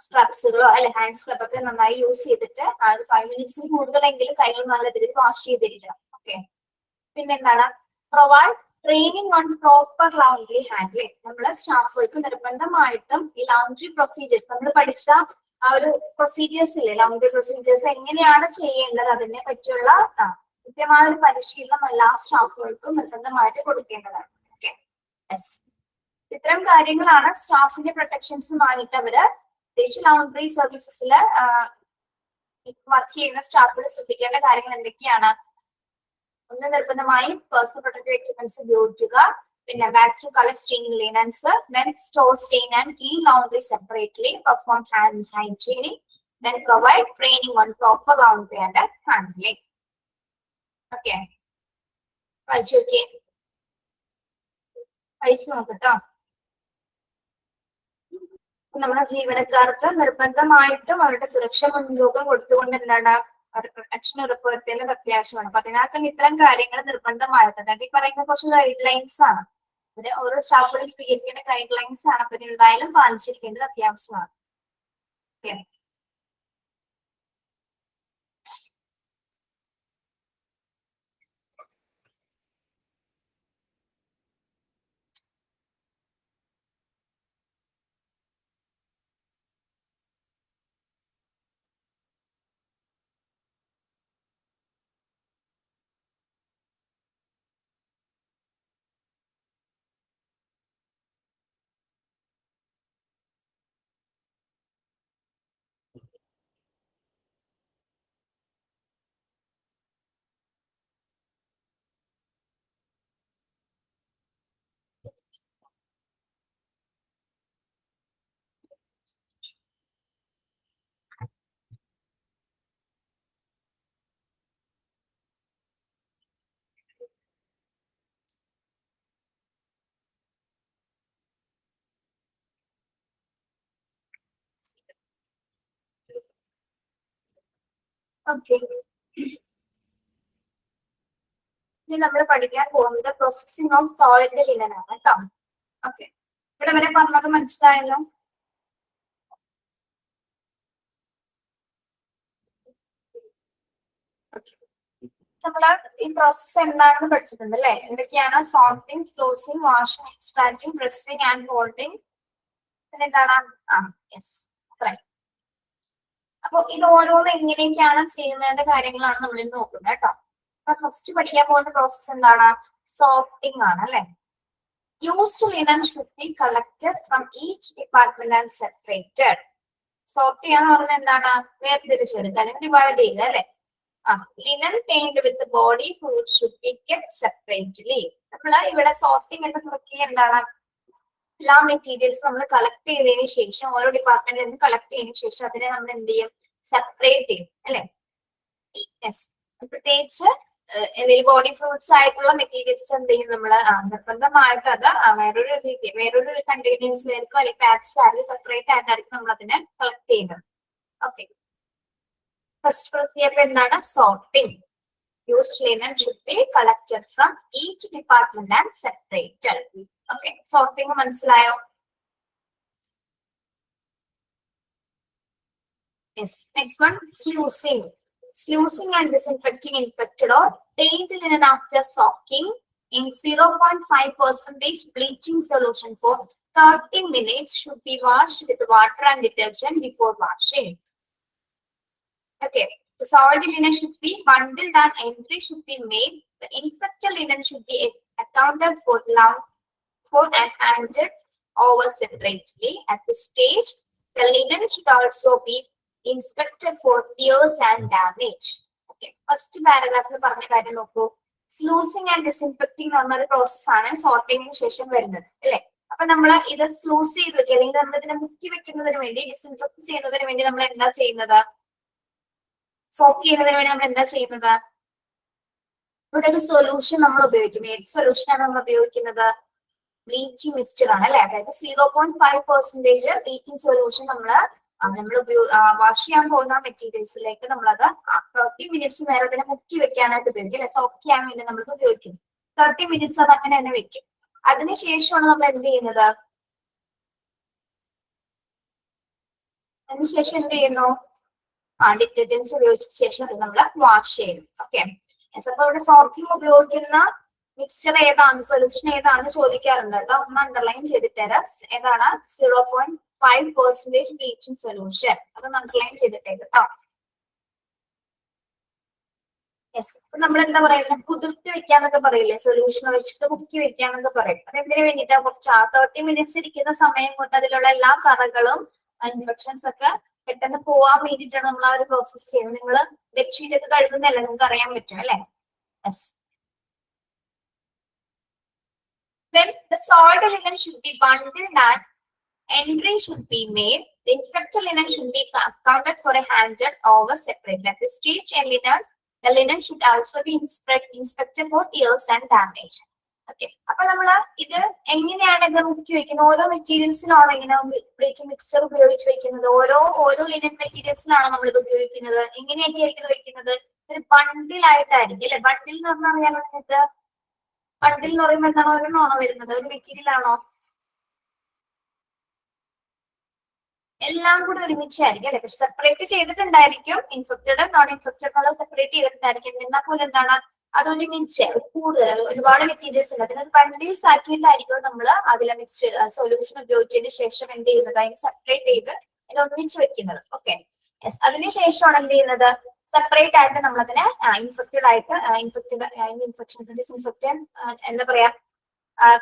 സ്ക്രബ്സുകളോ അല്ലെ ഹാൻഡ് സ്ക്രബ് ഒക്കെ നന്നായി യൂസ് ചെയ്തിട്ട് 5 മിനിറ്റ്സിൽ കൂടുതലെങ്കിലും കൈകൾ നല്ല രീതിയിൽ വാഷ് ചെയ്തിരിക്കണം. ഓക്കെ, പിന്നെന്താണ്? Provide training on proper laundry handling. നമ്മളെ സ്റ്റാഫുകൾക്ക് നിർബന്ധമായിട്ടും ഈ ലൗണ്ടറി പ്രൊസീജിയേഴ്സ് നമ്മൾ പഠിച്ച ആ ഒരു പ്രൊസീജിയേഴ്സ് ഇല്ലേ, ലൗണ്ടറി പ്രൊസീജിയേഴ്സ് എങ്ങനെയാണ് ചെയ്യേണ്ടത് അതിനെ പറ്റിയുള്ള കൃത്യമായ ഒരു പരിശീലനം എല്ലാ സ്റ്റാഫുകൾക്കും നിർബന്ധമായിട്ട് കൊടുക്കേണ്ടതാണ്. ഓക്കെ, യെസ്, ഇത്തരം കാര്യങ്ങളാണ് സ്റ്റാഫിന്റെ പ്രൊട്ടക്ഷൻസുമായിട്ട് അവര് പ്രത്യേകിച്ച് ലൗണ്ടറി സർവീസസിൽ വർക്ക് ചെയ്യുന്ന സ്റ്റാഫുകൾ ശ്രദ്ധിക്കേണ്ട കാര്യങ്ങൾ എന്തൊക്കെയാണ്? ഒന്ന്, നിർബന്ധമായും പേഴ്സണൽ പ്രൊട്ടക്റ്റീവ് എക്യുപ്മെന്റ്സ് ഉപയോഗിക്കുക. പിന്നെ bags to collect stained linens, then store stain and clean laundry separately, perform hand hygiene, then provide training on proper laundry and handling. Okay, വായിച്ചു നോക്കട്ടോ. നമ്മുടെ ജീവനക്കാർക്ക് നിർബന്ധമായിട്ടും അവരുടെ സുരക്ഷ മുൻതൂക്കം കൊടുത്തുകൊണ്ട് എന്താണ് അവരുടെ പ്രൊട്ടക്ഷൻ ഉറപ്പുവരുത്തേണ്ടത് അത്യാവശ്യമാണ്. അപ്പൊ അതിനകത്ത് തന്നെ ഇത്തരം കാര്യങ്ങൾ നിർബന്ധമായിട്ട്, അതായത് ഈ പറയുന്ന കുറച്ച് ഗൈഡ് ലൈൻസ് ആണ്, ഇവിടെ ഓരോ സ്റ്റാഫുകളും സ്വീകരിക്കേണ്ട ഗൈഡ് ലൈൻസ് ആണ്. അപ്പൊ ഇത് എന്തായാലും പാലിച്ചിരിക്കേണ്ടത് അത്യാവശ്യമാണ്. ഓക്കെ. ഓക്കെ, ഇനി നമ്മൾ പഠിക്കാൻ പോകുന്നത് പ്രോസസ്സിംഗ് ഓഫ് സോയിൽഡ് ലിനൻ ആണ് കേട്ടോ. ഓക്കെ, ഇവിടെ വരെ പറഞ്ഞത് മനസ്സിലായല്ലോ? നമ്മള് ഈ പ്രോസസ്സ് എന്താണെന്ന് പഠിച്ചിട്ടുണ്ട് അല്ലെ? എന്തൊക്കെയാണ്? Sorting, sluicing, washing, extracting, pressing and folding. പിന്നെ എന്താണ്? യെസ്, അപ്പൊ ഇത് ഓരോന്ന് എങ്ങനെയൊക്കെയാണ് ചെയ്യുന്നതിന്റെ കാര്യങ്ങളാണ് നമ്മൾ ഇന്ന് നോക്കുന്നത് കേട്ടോ. അപ്പൊ ഫസ്റ്റ് പഠിക്കാൻ പോകുന്ന പ്രോസസ്സ് എന്താണ്? സോർട്ടിങ് ആണ് അല്ലെ? Used linen should be collected from each department and separated. Sort ചെയ്യാന്ന് പറഞ്ഞാൽ എന്താണ്? വേർതിരിച്ചെടുക്കുക അല്ലെങ്കിൽ ഡിവൈഡ് ചെയ്യുക അല്ലെ? Linen paint with body fluid should be kept separately. നമ്മള് ഇവിടെ സോർട്ടിങ് എന്ന പ്രക്രിയ എന്താണ്? എല്ലാ മെറ്റീരിയൽസ് നമ്മൾ കളക്ട് ചെയ്തതിനു ശേഷം, ഓരോ ഡിപ്പാർട്ട്മെന്റിൽ നിന്ന് കളക്ട് ചെയ്തതിനു ശേഷം അതിനെ നമ്മൾ എന്ത് ചെയ്യും? സെപ്പറേറ്റ് ചെയ്യും അല്ലെ? യെസ്, പ്രത്യേകിച്ച് എന്തെങ്കിലും ബോഡി ഫ്ലൂയിഡ്സ് ആയിട്ടുള്ള മെറ്റീരിയൽസ് എന്ത് ചെയ്യും? നമ്മള് നിർബന്ധമായിട്ട് അത് വേറൊരു കണ്ടെയ്നേഴ്സിലായിരിക്കും അല്ലെങ്കിൽ പാക്സ് ആയിരിക്കും, സെപ്പറേറ്റ് ആയിട്ടായിരിക്കും നമ്മൾ അതിനെ കളക്ട് ചെയ്യുന്നത്. ഓക്കെ, ഫസ്റ്റ് പ്രക്രിയ എന്താണ്? Sorting. Used linen should be collected from each department and separated. Okay, sorting മനസ്സിലായോ? Yes, next one sluicing. Sluicing and disinfecting infected or tainted linen after soaking in 0.5% bleaching solution for 30 minutes should be washed with water and detergent before washing. Okay, the soiled linen should be bundled and entry should be made. The infected linen should be accounted for and handed over separately. At this stage, the linen should also be inspected for tears and damage. Okay, first പാരഗ്രാഫിൽ പറഞ്ഞ കാര്യം നോക്കൂ. സ്ലൂസിങ് and ഡിസിൻഫെക്ടിങ് എന്ന് പറഞ്ഞ ഒരു process ആണ് സോർട്ടിങ്ങിന് ശേഷം വരുന്നത് അല്ലെ? അപ്പൊ നമ്മൾ ഇത് സ്ലൂസ് ചെയ്ത് വെക്കുക അല്ലെങ്കിൽ നമ്മൾ ഇതിനെ മുക്കി വെക്കുന്നതിന് വേണ്ടി, ഡിസിൻഫെക്ട് ചെയ്യുന്നതിന് വേണ്ടി നമ്മൾ എന്താ ചെയ്യുന്നത്? സോക്ക് ചെയ്യുന്നതിന് വേണ്ടി നമ്മൾ എന്താ ചെയ്യുന്നത്? ഇവിടെ ഒരു സൊല്യൂഷൻ നമ്മൾ ഉപയോഗിക്കും. ഏത് സൊല്യൂഷനാണ് നമ്മൾ ഉപയോഗിക്കുന്നത്? ബ്ലീച്ചിങ് മിക്സ്ചർ ആണ് അല്ലെ? അതായത് 0.5% ബ്ലീച്ചിങ് സൊല്യൂഷൻ നമ്മൾ വാഷ് ചെയ്യാൻ പോകുന്ന മെറ്റീരിയൽസിലേക്ക് നമ്മളത് 30 മിനിറ്റ്സ് നേരം അതിനെ മുക്കി വെക്കാനായിട്ട് ഉപയോഗിക്കും അല്ലെ? സോക്ക് ചെയ്യാൻ വേണ്ടി നമ്മൾക്ക് ഉപയോഗിക്കും. 30 മിനിറ്റ്സ് അത് അങ്ങനെ തന്നെ വെക്കും. അതിനുശേഷമാണ് നമ്മൾ എന്ത് ചെയ്യുന്നത്? അതിനുശേഷം എന്ത് ചെയ്യുന്നു? ഡിറ്റർജൻസ് ഉപയോഗിച്ച ശേഷം അത് നമ്മൾ വാഷ് ചെയ്യുന്നു. ഓക്കെ, അപ്പൊ ഇവിടെ സോക്കിങ് ഉപയോഗിക്കുന്ന മിക്സ്ചർ ഏതാണ്, സൊല്യൂഷൻ ഏതാണെന്ന് ചോദിക്കാറുണ്ട് കേട്ടോ. ഒന്ന് അണ്ടർലൈൻ ചെയ്തിട്ടേരാ. ഏതാണ്? 0.5% ബ്ലീച്ചിങ് സൊല്യൂഷൻ. അതൊന്ന് അണ്ടർലൈൻ ചെയ്തിട്ടേ കേട്ടോ. യെസ്, അപ്പൊ നമ്മൾ എന്താ പറയുന്നത്? കുതിർത്തി വെക്കാന്നൊക്കെ പറയില്ലേ? സൊല്യൂഷൻ വെച്ചിട്ട് മുക്കി വെക്കാന്നൊക്കെ പറയും. അതെന്തിനു വേണ്ടിയിട്ടാ? കുറച്ച് 30 മിനിറ്റ്സ് ഇരിക്കുന്ന സമയം കൊണ്ട് അതിലുള്ള എല്ലാ കറകളും ഇൻഫെക്ഷൻസ് ഒക്കെ പെട്ടെന്ന് പോവാൻ വേണ്ടിയിട്ടാണ് നമ്മൾ ആ ഒരു പ്രോസസ് ചെയ്യുന്നത്. നിങ്ങൾ ബെഡ്ഷീറ്റ് ഒക്കെ കഴുകുന്നല്ലേ? നിങ്ങൾക്ക് അറിയാൻ പറ്റും അല്ലെ? Yes. Then the soiled linen should be bundled and entry should be made. The infected linen should be accounted for and handed over separately. At this stage, the linen should also be inspected for tears and damage. Okay, അപ്പൊ നമ്മള് ഇത് എങ്ങനെയാണ് ഇത് മുക്കി വെക്കുന്നത്? ഓരോ മെറ്റീരിയൽസിലാണോ ഇങ്ങനെ bleaching mixture ഉപയോഗിച്ച് വെക്കുന്നത്? ഓരോ ലിനൻ മെറ്റീരിയൽസിലാണോ നമ്മൾ ഇത് ഉപയോഗിക്കുന്നത്? എങ്ങനെയൊക്കെ ആയിരിക്കും വെക്കുന്നത്? ഒരു ബണ്ടിലായിട്ടായിരിക്കും അല്ലെ? ബണ്ടിൽ എന്ന് പറഞ്ഞാൽ അറിയാമോ നിങ്ങൾക്ക്? ബണ്ടിൽ എന്ന് പറയുമ്പോൾ എന്താണ്? ഒരെണ്ണമാണോ വരുന്നത്? ഒരു മെറ്റീരിയൽ ആണോ? എല്ലാം കൂടി ഒരുമിച്ചായിരിക്കും അല്ലെ? പക്ഷെ സെപ്പറേറ്റ് ചെയ്തിട്ടുണ്ടായിരിക്കും. ഇൻഫെക്റ്റഡ്, നോൺ ഇൻഫെക്റ്റഡ് എന്നുള്ളത് സെപ്പറേറ്റ് ചെയ്തിട്ടുണ്ടായിരിക്കും. എന്നാൽ പോലും എന്താണ്? അതൊരുമിച്ച് കൂടുതൽ ഒരുപാട് മെറ്റീരിയൽസ് ഉണ്ട്. അതിനൊരു ബണ്ടിൽസ് ആക്കിയിട്ടായിരിക്കും നമ്മൾ അതിലെ മിക്സ്ചർ സൊല്യൂഷൻ ഉപയോഗിച്ചതിന് ശേഷം എന്ത് ചെയ്യുന്നത്? അതിന് സെപ്പറേറ്റ് ചെയ്ത് അതിനെ ഒന്നിച്ച് വെക്കുന്നത്. Okay, yes. അതിനുശേഷമാണ് എന്ത് ചെയ്യുന്നത്? സെപ്പറേറ്റ് ആയിട്ട് നമ്മൾ അതിനെ ഇൻഫെക്റ്റഡ് ആയിട്ട് ഇൻഫെക്ഷൻസ് ഡിസ്ഇൻഫെക്റ്റൻ എന്താ പറയാ,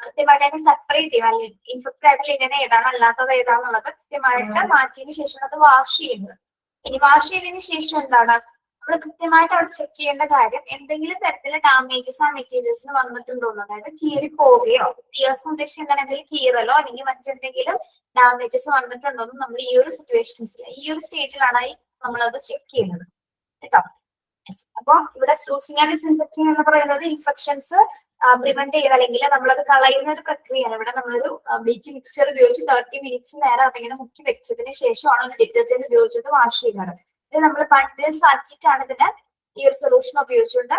കൃത്യമായിട്ട് അതിനെ സെപ്പറേറ്റ് ചെയ്യും. അല്ലെങ്കിൽ ഇൻഫെക്റ്റഡ് ആയിട്ടുള്ള ഇങ്ങനെ ഏതാണ്, അല്ലാത്തത് ഏതാണെന്നുള്ളത് കൃത്യമായിട്ട് മാറ്റിയതിനു ശേഷം അത് വാഷ് ചെയ്യുന്നത്. ഇനി വാഷ് ചെയ്തതിനു ശേഷം എന്താണ് നമ്മൾ കൃത്യമായിട്ട് അവിടെ ചെക്ക് ചെയ്യേണ്ട കാര്യം? എന്തെങ്കിലും തരത്തിലുള്ള ഡാമേജസ് ആ മെറ്റീരിയൽസിന് വന്നിട്ടുണ്ടോ എന്ന്. അതായത് കീറി പോവുകയോ, ടീയേഴ്സ് ഉദ്ദേശിക്കുന്ന എന്തെങ്കിലും കീറലോ അല്ലെങ്കിൽ മറ്റെന്തെങ്കിലും ഡാമേജസ് വന്നിട്ടുണ്ടോ എന്ന് നമ്മൾ ഈ ഒരു സിറ്റുവേഷൻസിൽ, ഈ ഒരു സ്റ്റേജിലാണ് നമ്മളത് ചെക്ക് ചെയ്യുന്നത് കേട്ടോ. അപ്പൊ ഇവിടെ സ്ലൂസിങ് ആൻഡ് ഡിസിൻഫെക്റ്റിംഗ് എന്ന് പറയുന്നത് ഇൻഫെക്ഷൻസ് പ്രിവെന്റ് ചെയ്ത് അല്ലെങ്കിൽ നമ്മളത് കളയുന്ന ഒരു പ്രക്രിയയാണ്. ഇവിടെ നമ്മളൊരു ബ്ലീച്ചിങ് മിക്സ്ചർ ഉപയോഗിച്ച് 30 മിനിറ്റ്സ് നേരം അതിങ്ങനെ മുക്കി വെച്ചതിന് ശേഷമാണ് ഒരു ഡിറ്റർജന്റ് ഉപയോഗിച്ചിട്ട് വാഷ് ചെയ്യുന്നത്. ഇത് നമ്മൾ ബണ്ടിൽസ് ആക്കിയിട്ടാണ് ഇതിനെ ഈ ഒരു സൊല്യൂഷൻ ഉപയോഗിച്ചുകൊണ്ട്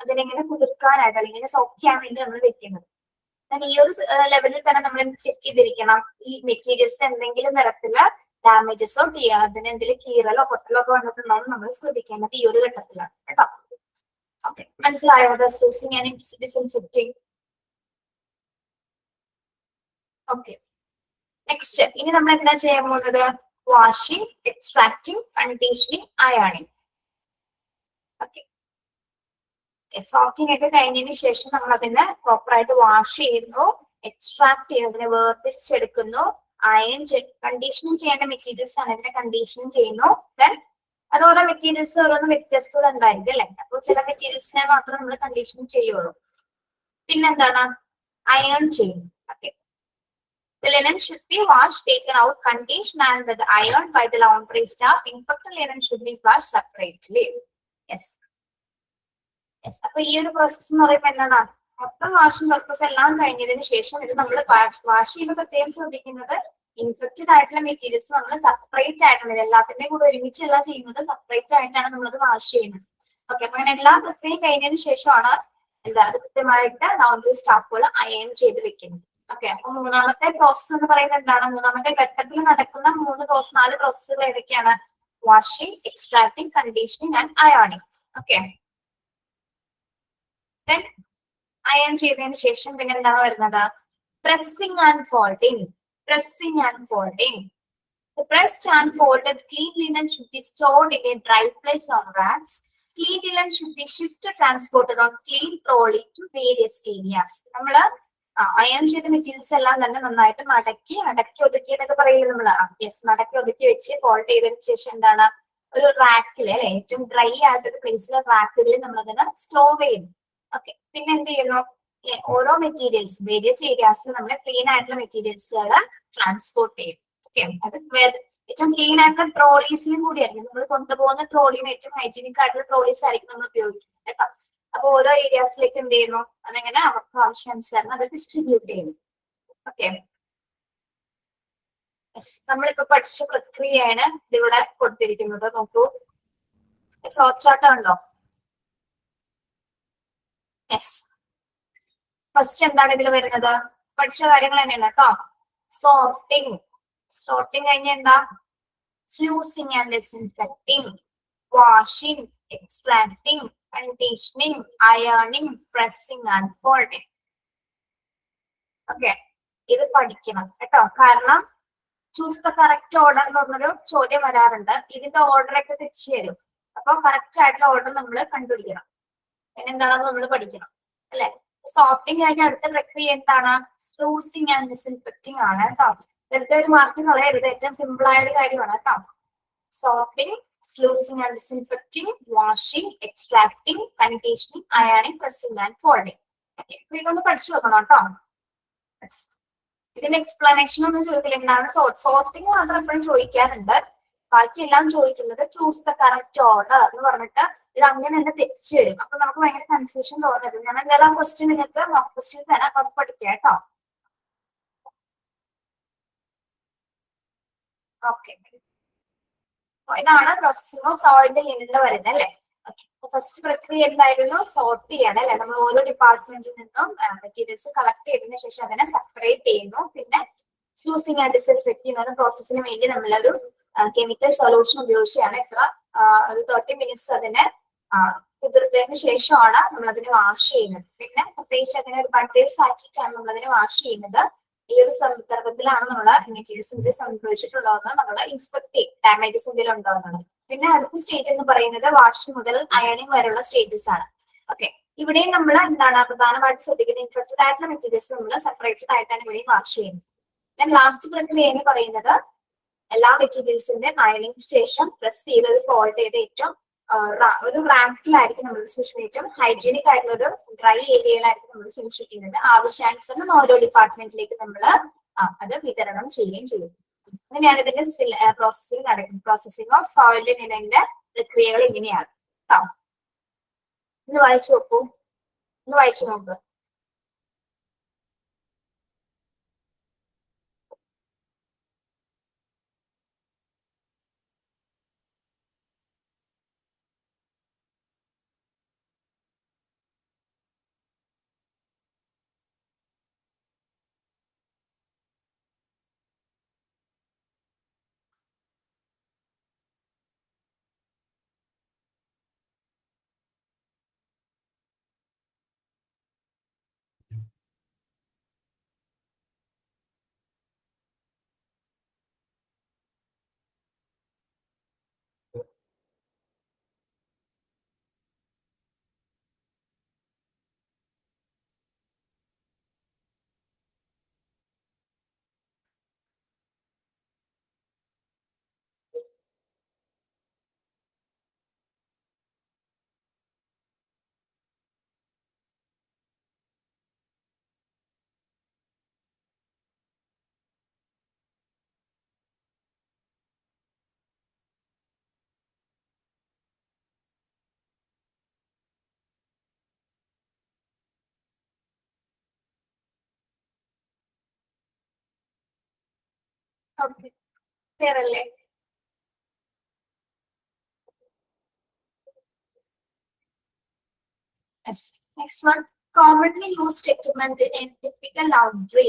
അതിനെങ്ങനെ കുതിർക്കാനായിട്ട് അല്ലെങ്കിൽ ഇങ്ങനെ സൗഖ്യാൻ വേണ്ടി നമ്മൾ വെക്കുന്നത്. ഈ ഒരു ലെവലിൽ തന്നെ നമ്മൾ ചെക്ക് ചെയ്തിരിക്കണം ഈ മെറ്റീരിയൽസ് എന്തെങ്കിലും തരത്തില് ഡാമേജസോ അതിന് എന്തെങ്കിലും കീറലോ പൊട്ടലോ ഒക്കെ വന്നിട്ടുണ്ടോ നമ്മൾ ശ്രദ്ധിക്കേണ്ടത് ഈ ഒരു ഘട്ടത്തിലാണ് കേട്ടോ. ഓക്കെ, മനസ്സിലായോ? Sluicing and disinfecting. Okay, next ഇനി നമ്മൾ എന്താ ചെയ്യാൻ പോകുന്നത്? വാഷിംഗ്, എക്സ്ട്രാക്റ്റിംഗ്, കണ്ടീഷനിങ്, അയണിങ്. ഓക്കെ, സോക്കിംഗ് ഒക്കെ കഴിഞ്ഞതിന് ശേഷം നമ്മൾ അതിനെ പ്രോപ്പറായിട്ട് വാഷ് ചെയ്യുന്നു, എക്സ്ട്രാക്ട് ചെയ്യുന്നു, അതിനെ വേർതിരിച്ചെടുക്കുന്നു, അയൺ കണ്ടീഷനിങ് ചെയ്യേണ്ട മെറ്റീരിയൽസ് ആണ് ഇതിനെ കണ്ടീഷനിങ് ചെയ്യുന്നു. ദെൻ അത് ഓരോ മെറ്റീരിയൽസ് ഓരോന്ന് വ്യത്യസ്തത ഉണ്ടായിരിക്കും അല്ലെ. അപ്പോൾ ചില മെറ്റീരിയൽസിനെ മാത്രം നമ്മൾ കണ്ടീഷനിങ് ചെയ്യുള്ളൂ. പിന്നെന്താണ്? അയൺ ചെയ്യുന്നു. Okay, the linen should be washed, taken out, conditioned and ironed by the laundry staff. Infected linen should be washed separately. Yes. അപ്പൊ ഈ ഒരു പ്രോസസ് എന്ന് പറയുമ്പോൾ എന്താണ്? മൊത്തം വാഷിംഗ് പർപ്പസ് എല്ലാം കഴിഞ്ഞതിന് ശേഷം ഇത് നമ്മൾ വാഷ് ചെയ്യുമ്പോൾ പ്രത്യേകം ശ്രദ്ധിക്കുന്നത് ഇൻഫെക്റ്റഡ് ആയിട്ടുള്ള മെറ്റീരിയൽസ് നമ്മൾ സെപ്പറേറ്റ് ആയിട്ടാണ് ഇത് എല്ലാത്തിന്റെയും കൂടെ ഒരുമിച്ചല്ല ചെയ്യുന്നത്, സെപ്പറേറ്റ് ആയിട്ടാണ് നമ്മളത് വാഷ് ചെയ്യുന്നത്. ഓക്കെ, അപ്പൊ അങ്ങനെ എല്ലാ പ്രക്രിയയും കഴിഞ്ഞതിന് ശേഷമാണ് അത് കൃത്യമായിട്ട് ലൗണ്ടറി സ്റ്റാഫുകൾ അയൺ ചെയ്ത് വെക്കുന്നത്. ഓക്കെ, അപ്പൊ മൂന്നാമത്തെ പ്രോസസ് എന്ന് പറയുന്നത് എന്താണ്? മൂന്നാമത്തെ ഘട്ടത്തിൽ നടക്കുന്ന 4 പ്രോസസ്സുകൾ ഏതൊക്കെയാണ്? വാഷിംഗ്, എക്സ്ട്രാക്ടിങ്, കണ്ടീഷനിങ് ആൻഡ് അയണിങ്. ഓക്കെ, then അയൺ ചെയ്തതിന് ശേഷം പിന്നെ എന്താണ് വരുന്നത്? Pressing and folding. Pressing and folding. The pressed and folded clean linen should be stored in a dry place on racks. Clean linen should be shifted, transported on clean trolley to various areas. നമ്മള് iron ചെയ്ത materials എല്ലാം തന്നെ നന്നായിട്ട് മടക്കി ഒതുക്കി എന്നൊക്കെ പറയില്ല നമ്മള്. മടക്കി ഒതുക്കി വെച്ച് ഫോൾഡ് ചെയ്തതിനു ശേഷം എന്താണ്? ഒരു റാക്കില് അല്ലെ, ഏറ്റവും ഡ്രൈ ആയിട്ടൊരു പ്ലേസിലെ റാക്കുകളിൽ നമ്മളതിനെ സ്റ്റോർ ചെയ്യുന്നു. ഓക്കെ, പിന്നെ എന്ത് ചെയ്യുന്നു? ഓരോ മെറ്റീരിയൽസ് വേരിയസ് ഏരിയാസിൽ നമ്മൾ ക്ലീൻ ആയിട്ടുള്ള മെറ്റീരിയൽസുകൾ ട്രാൻസ്പോർട്ട് ചെയ്യും. ഓക്കെ, അത് ഏറ്റവും ക്ലീൻ ആയിട്ടുള്ള ട്രോളീസിലും കൂടിയായിരിക്കും നമ്മൾ കൊണ്ടുപോകുന്ന ട്രോളിയും ഏറ്റവും ഹൈജീനിക് ആയിട്ടുള്ള ട്രോളീസ് ആയിരിക്കും നമ്മൾ ഉപയോഗിക്കുന്നത് കേട്ടോ. അപ്പൊ ഓരോ ഏരിയാസിലേക്ക് എന്ത് ചെയ്യുന്നു? അതെങ്ങനെ അവർക്ക് ആവശ്യാനുസരണം അത് ഡിസ്ട്രിബ്യൂട്ട് ചെയ്യുന്നു. ഓക്കെ, നമ്മളിപ്പോ പഠിച്ച പ്രക്രിയയാണ് ഇതിവിടെ കൊടുത്തിരിക്കുന്നത്. നോക്കൂ, ഫ്ലോ ചാർട്ട് ഉണ്ടോ? യെസ്, ഫസ്റ്റ് എന്താണ് ഇതിൽ വരുന്നത്? പഠിച്ച കാര്യങ്ങൾ തന്നെയാണ് കേട്ടോ. സോർട്ടിങ് കഴിഞ്ഞ എന്താ? Sluicing and disinfecting, washing, extracting, conditioning, അയണിങ്, പ്രസ്സിംഗ് ആൻഡ് ഫോൾഡിങ്. ഓക്കെ, ഇത് പഠിക്കണം കേട്ടോ. കാരണം ചൂസ് ദ കറക്റ്റ് ഓർഡർ എന്ന് പറഞ്ഞൊരു ചോദ്യം വരാറുണ്ട്. ഇതിന്റെ ഓർഡർ ഒക്കെ തെറ്റിച്ചു തരും. അപ്പൊ കറക്റ്റ് ആയിട്ടുള്ള ഓർഡർ നമ്മൾ കണ്ടുപിടിക്കണം. പിന്നെ എന്താണെന്ന് നമ്മൾ പഠിക്കണം അല്ലെ. സോർട്ടിങ് കഴിഞ്ഞ അടുത്ത പ്രക്രിയ എന്താണ്? സ്ലൂസിങ് ആൻഡ് ഡിസിൻഫെക്റ്റിംഗ് ആണ് കേട്ടോ. വെറുതെ ഒരു മാർക്ക് കളയരുത്, ഏറ്റവും സിമ്പിൾ ആയ ഒരു കാര്യമാണ് കേട്ടോ. Sorting, sluicing and disinfecting, washing, extracting, conditioning, അയണിങ്, പ്രസ്സിംഗ് ആൻഡ് ഫോൾഡിങ്. ഓക്കെ, അപ്പൊ ഇതൊന്ന് പഠിച്ചു വെക്കണം കേട്ടോ. ഇതിന്റെ എക്സ്പ്ലനേഷൻ ഒന്നും ചോദിക്കില്ല. എന്താണ് സോർട്ടിങ് മാത്രം എപ്പോഴും ചോദിക്കാറുണ്ട്. ബാക്കിയെല്ലാം ചോദിക്കുന്നത് ചൂസ് ദ കറക്റ്റ് ഓർഡർ എന്ന് പറഞ്ഞിട്ട് ഇത് അങ്ങനെ തന്നെ തെറ്റിച്ചു വരും. അപ്പൊ നമുക്ക് ഭയങ്കര കൺഫ്യൂഷൻ തോന്നരുത്. ഞാൻ എന്തായാലും ക്വസ്റ്റ്യൻ നിങ്ങൾക്ക് മോക്ക് ക്വസ്റ്റ്യൻ തരാം, അപ്പൊ പഠിക്കാം കേട്ടോ. ഓക്കെ, ഇതാണ് പ്രോസസ്സിംഗ് ഓഫ് സോയിലിന്റെ ലിനിൽ വരുന്നത് അല്ലെ. ഫസ്റ്റ് പ്രക്രിയ എന്തായിരുന്നു? സോർട്ട് ചെയ്യാണ് അല്ലെ. നമ്മൾ ഓരോ ഡിപ്പാർട്ട്മെന്റിൽ നിന്നും മെറ്റീരിയൽസ് കളക്ട് ചെയ്തതിനു ശേഷം അതിനെ സെപ്പറേറ്റ് ചെയ്യുന്നു. പിന്നെ സ്ലൂസിങ് ആൻഡ് ഡിസിൻഫെക്ട് ചെയ്യുന്ന ഒരു പ്രോസസ്സിന് വേണ്ടി നമ്മളൊരു കെമിക്കൽ സൊല്യൂഷൻ ഉപയോഗിച്ചാണ് ഒരു 30 മിനിറ്റ്സ് അതിനെ കുതിർത്തതിന് ശേഷമാണ് നമ്മൾ അതിനെ വാഷ് ചെയ്യുന്നത്. പിന്നെ പ്രത്യേകിച്ച് അതിനെ ഒരു ബണ്ടിൽസ് ആക്കിയിട്ടാണ് നമ്മൾ അതിനെ വാഷ് ചെയ്യുന്നത്. ഈ ഒരു സന്ദർഭത്തിലാണ് നമ്മൾ മെറ്റീരിയൽസ് എന്തെങ്കിലും സംഭവിച്ചിട്ടുള്ളതെന്ന് നമ്മൾ ഇൻസ്പെക്ട് ചെയ്യും, ഡാമേജസ് എന്തെങ്കിലും ഉണ്ടോ എന്നുള്ളത്. പിന്നെ അടുത്ത സ്റ്റേജ് എന്ന് പറയുന്നത് വാഷിംഗ് മുതൽ അയണിങ് വരെയുള്ള സ്റ്റേജസ് ആണ്. ഓക്കെ, ഇവിടെയും നമ്മൾ എന്താണ് പ്രധാനമായിട്ട് ശ്രദ്ധിക്കുന്നത്? ഇൻഫെക്റ്റഡ് ആയിട്ടുള്ള മെറ്റീരിയൽസ് നമ്മൾ സെപ്പറേറ്റഡ് ആയിട്ടാണ് ഇവിടെയും വാഷ് ചെയ്യുന്നത്. ദെൻ ലാസ്റ്റ് പ്രക്രിയ എന്ന് പറയുന്നത് എല്ലാ മെറ്റീരിയൽസിന്റെ അയണിങ് ശേഷം പ്രസ് ചെയ്ത് ഒരു ഫോൾഡ് ചെയ്ത് ഏറ്റവും ഒരു റാക്കിലായിരിക്കും നമ്മൾ സൂക്ഷിക്കും. ഹൈജീനിക് ആയിട്ടുള്ള ഒരു ഡ്രൈ ഏരിയയിലായിരിക്കും നമ്മൾ സൂക്ഷിക്കുന്നത്. ആവശ്യാനുസരണം ഓരോ ഡിപ്പാർട്ട്മെന്റിലേക്ക് നമ്മൾ അത് വിതരണം ചെയ്യുകയും ചെയ്യും. അങ്ങനെയാണ് ഇതിന്റെ പ്രോസസ്സിംഗ് നടക്കുന്നത്. പ്രോസസ്സിംഗ് ഓഫ് സോയിൽ ലിനന്റെ പ്രക്രിയകൾ ഇങ്ങനെയാണ് കേട്ടോ. ഒന്ന് വായിച്ചു നോക്കൂ, ഒന്ന് വായിച്ചു നോക്ക്. ഓക്കെ, ക്ലിയർ അല്ലേ? Next one, commonly used equipment in a typical laundry.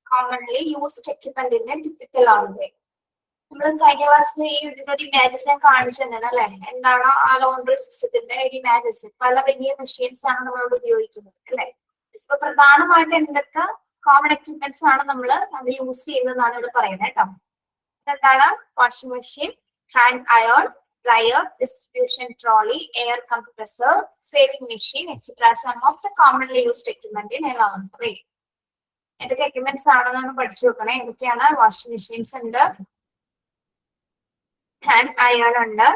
Commonly used equipment in a typical laundry. നമ്മൾ കഴിഞ്ഞ ക്ലാസ്സിൽ ഈ ഇതിനൊരു ഇമാജസ് ഞാൻ കാണിച്ചു തന്നെയാണ് അല്ലെ? എന്താണ് ആ ലോണ്ടറി സിസ്റ്റത്തിന്റെ ഒരു ഇമാജസ്? പല വലിയ മെഷീൻസ് ആണ് നമ്മളോട് ഉപയോഗിക്കുന്നത് അല്ലെ? ഇപ്പൊ പ്രധാനമായിട്ട് എന്തൊക്കെ കോമൺ എക്യുപ്മെന്റ്സ് ആണ് നമ്മൾ യൂസ് ചെയ്യുന്നതെന്നാണ് ഇവിടെ പറയുന്നത് കേട്ടോ. എന്താണ്? Washing machine, hand iron, dryer, distribution trolley, air compressor, sewing machine, etc. Some of the commonly used equipment in a laundry. എന്തൊക്കെ എക്യുപ്മെന്റ്സ് ആണെന്ന് പഠിച്ചു നോക്കണേ. എന്തൊക്കെയാണ്? വാഷിംഗ് മെഷീൻസ് ഉണ്ട്, ഹാൻഡ് അയൺ ഉണ്ട്,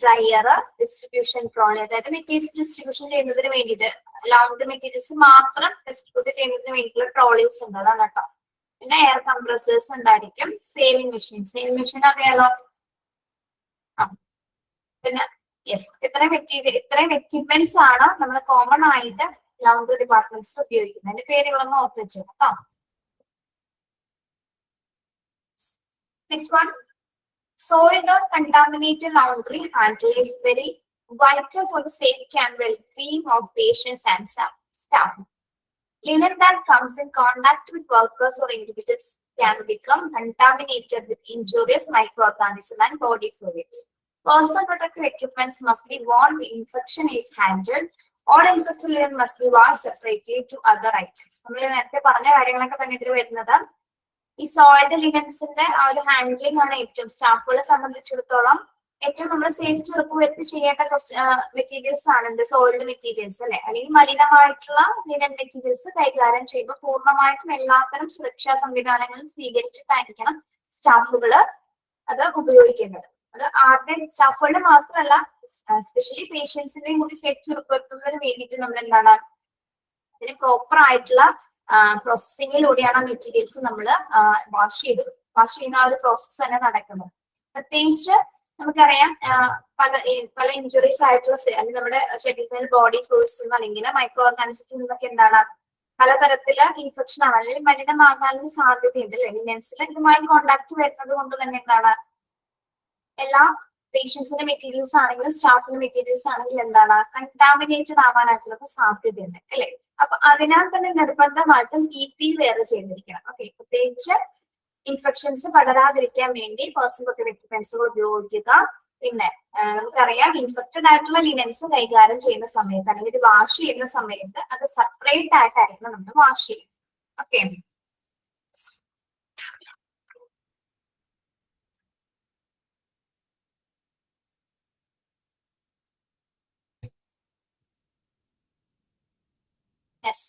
ഡ്രയർ, ഡിസ്ട്രിബ്യൂഷൻ ട്രോളി, അതായത് മെറ്റീരിയൽസ് ഡിസ്ട്രിബ്യൂഷൻ ചെയ്യുന്നതിന് വേണ്ടിയിട്ട് ലൗണ്ടറി മെറ്റീരിയൽസ് മാത്രം ഡിസ്ട്രിബ്യൂട്ട് ചെയ്യുന്നതിന് വേണ്ടിയിട്ടുള്ള ട്രോളീസ് ഉണ്ട്, അതാണ് കേട്ടോ. പിന്നെ എയർ കംപ്രസേഴ്സ് ഉണ്ടായിരിക്കും, സേവിങ് മെഷീൻ. സേവിങ് മെഷീൻ അറിയാലോ. പിന്നെ യെസ്, ഇത്രയും എക്യുപ്മെന്റ്സ് ആണ് നമ്മൾ കോമൺ ആയിട്ട് ലൗണ്ടറി ഡിപ്പാർട്ട്മെന്റ്സിൽ ഉപയോഗിക്കുന്നത്. അതിന്റെ പേരുകളൊന്നും ഓർത്ത് വെച്ചു കേട്ടോ. Next one, soiled or contaminated laundry handle is very vital for the safety and well-being of patients and staff. Linen that comes in contact with workers or individuals can become contaminated with injurious microorganisms and body fluids. Personal protective equipments must be worn when infection is handled. All infected linen must be washed separately to other items. നമ്മൾ നേരത്തെ പറഞ്ഞ കാര്യങ്ങളൊക്കെ തന്നെ ഇതിൽ വരുന്നത്. ഈ soiled ലിനൻസിന്റെ ആ ഒരു ഹാൻഡ്ലിംഗ് ആണ് ഏറ്റവും സ്റ്റാഫുകളെ സംബന്ധിച്ചിടത്തോളം ഏറ്റവും നമ്മൾ സേഫ്റ്റി ഉറപ്പുവരുത്തി ചെയ്യേണ്ട മെറ്റീരിയൽസ് ആണ് സോയിൽഡ് മെറ്റീരിയൽസ് അല്ലെ? അല്ലെങ്കിൽ മലിനമായിട്ടുള്ള ലിനൻ മെറ്റീരിയൽസ് കൈകാര്യം ചെയ്യുമ്പോൾ പൂർണ്ണമായിട്ടും എല്ലാത്തരം സുരക്ഷാ സംവിധാനങ്ങളും സ്വീകരിച്ചിട്ടായിരിക്കണം സ്റ്റാഫുകള് അത് ഉപയോഗിക്കേണ്ടത്. അത് ആരുടെ സ്റ്റാഫുകളുടെ മാത്രമല്ല, സ്പെഷ്യലി പേഷ്യൻസിന്റെയും കൂടി സേഫ്റ്റി ഉറപ്പുവരുത്തുന്നതിന് വേണ്ടിയിട്ട് നമ്മൾ എന്താണ് അതിന് പ്രോപ്പർ ആയിട്ടുള്ള പ്രോസസ്സിങ്ങിലൂടെയാണ് മെറ്റീരിയൽസ് നമ്മൾ വാഷ് ചെയ്യുന്ന ആ ഒരു പ്രോസസ്സ് തന്നെ നടക്കുന്നത്. പ്രത്യേകിച്ച് നമുക്കറിയാം പല ഇഞ്ചുറീസ് ആയിട്ടുള്ള അല്ലെങ്കിൽ നമ്മുടെ ശരീരത്തിൽ ബോഡി ഫ്ലൂയിഡ്സ് അല്ലെങ്കിൽ മൈക്രോ ഓർഗാനിസത്തിൽ നിന്നൊക്കെ എന്താണ് പലതരത്തില് ഇൻഫെക്ഷൻ ആണ് അല്ലെങ്കിൽ മലിനമാകാനുള്ള സാധ്യതയുണ്ട് അല്ലെ? ലിനൻസിൽ ഇതുമായി കോണ്ടാക്ട് വരുന്നത് കൊണ്ട് തന്നെ എന്താണ് എല്ലാ പേഷ്യൻസിന്റെ മെറ്റീരിയൽസ് ആണെങ്കിലും സ്റ്റാഫിന്റെ മെറ്റീരിയൽസ് ആണെങ്കിലും എന്താണ് കണ്ടാമിനേറ്റഡ് ആവാനായിട്ടുള്ള സാധ്യതയുണ്ട് അല്ലെ? അപ്പൊ അതിനാൽ തന്നെ നിർബന്ധമായിട്ടും PPE വെയർ ചെയ്തിരിക്കണം. ഓക്കെ, പ്രത്യേകിച്ച് ഇൻഫെക്ഷൻസ് പടരാതിരിക്കാൻ വേണ്ടി പേഴ്സണൽ പ്രൊട്ടക്റ്റീവ് എക്യുപ്മെന്റ്സുകൾ ഉപയോഗിക്കുക. പിന്നെ നമുക്കറിയാം ഇൻഫെക്റ്റഡ് ആയിട്ടുള്ള ലിനൻസ് കൈകാര്യം ചെയ്യുന്ന സമയത്ത് അല്ലെങ്കിൽ വാഷ് ചെയ്യുന്ന സമയത്ത് അത് സെപ്പറേറ്റ് ആയിട്ടായിരിക്കണം നമ്മൾ വാഷ് ചെയ്യും. Okay, yes.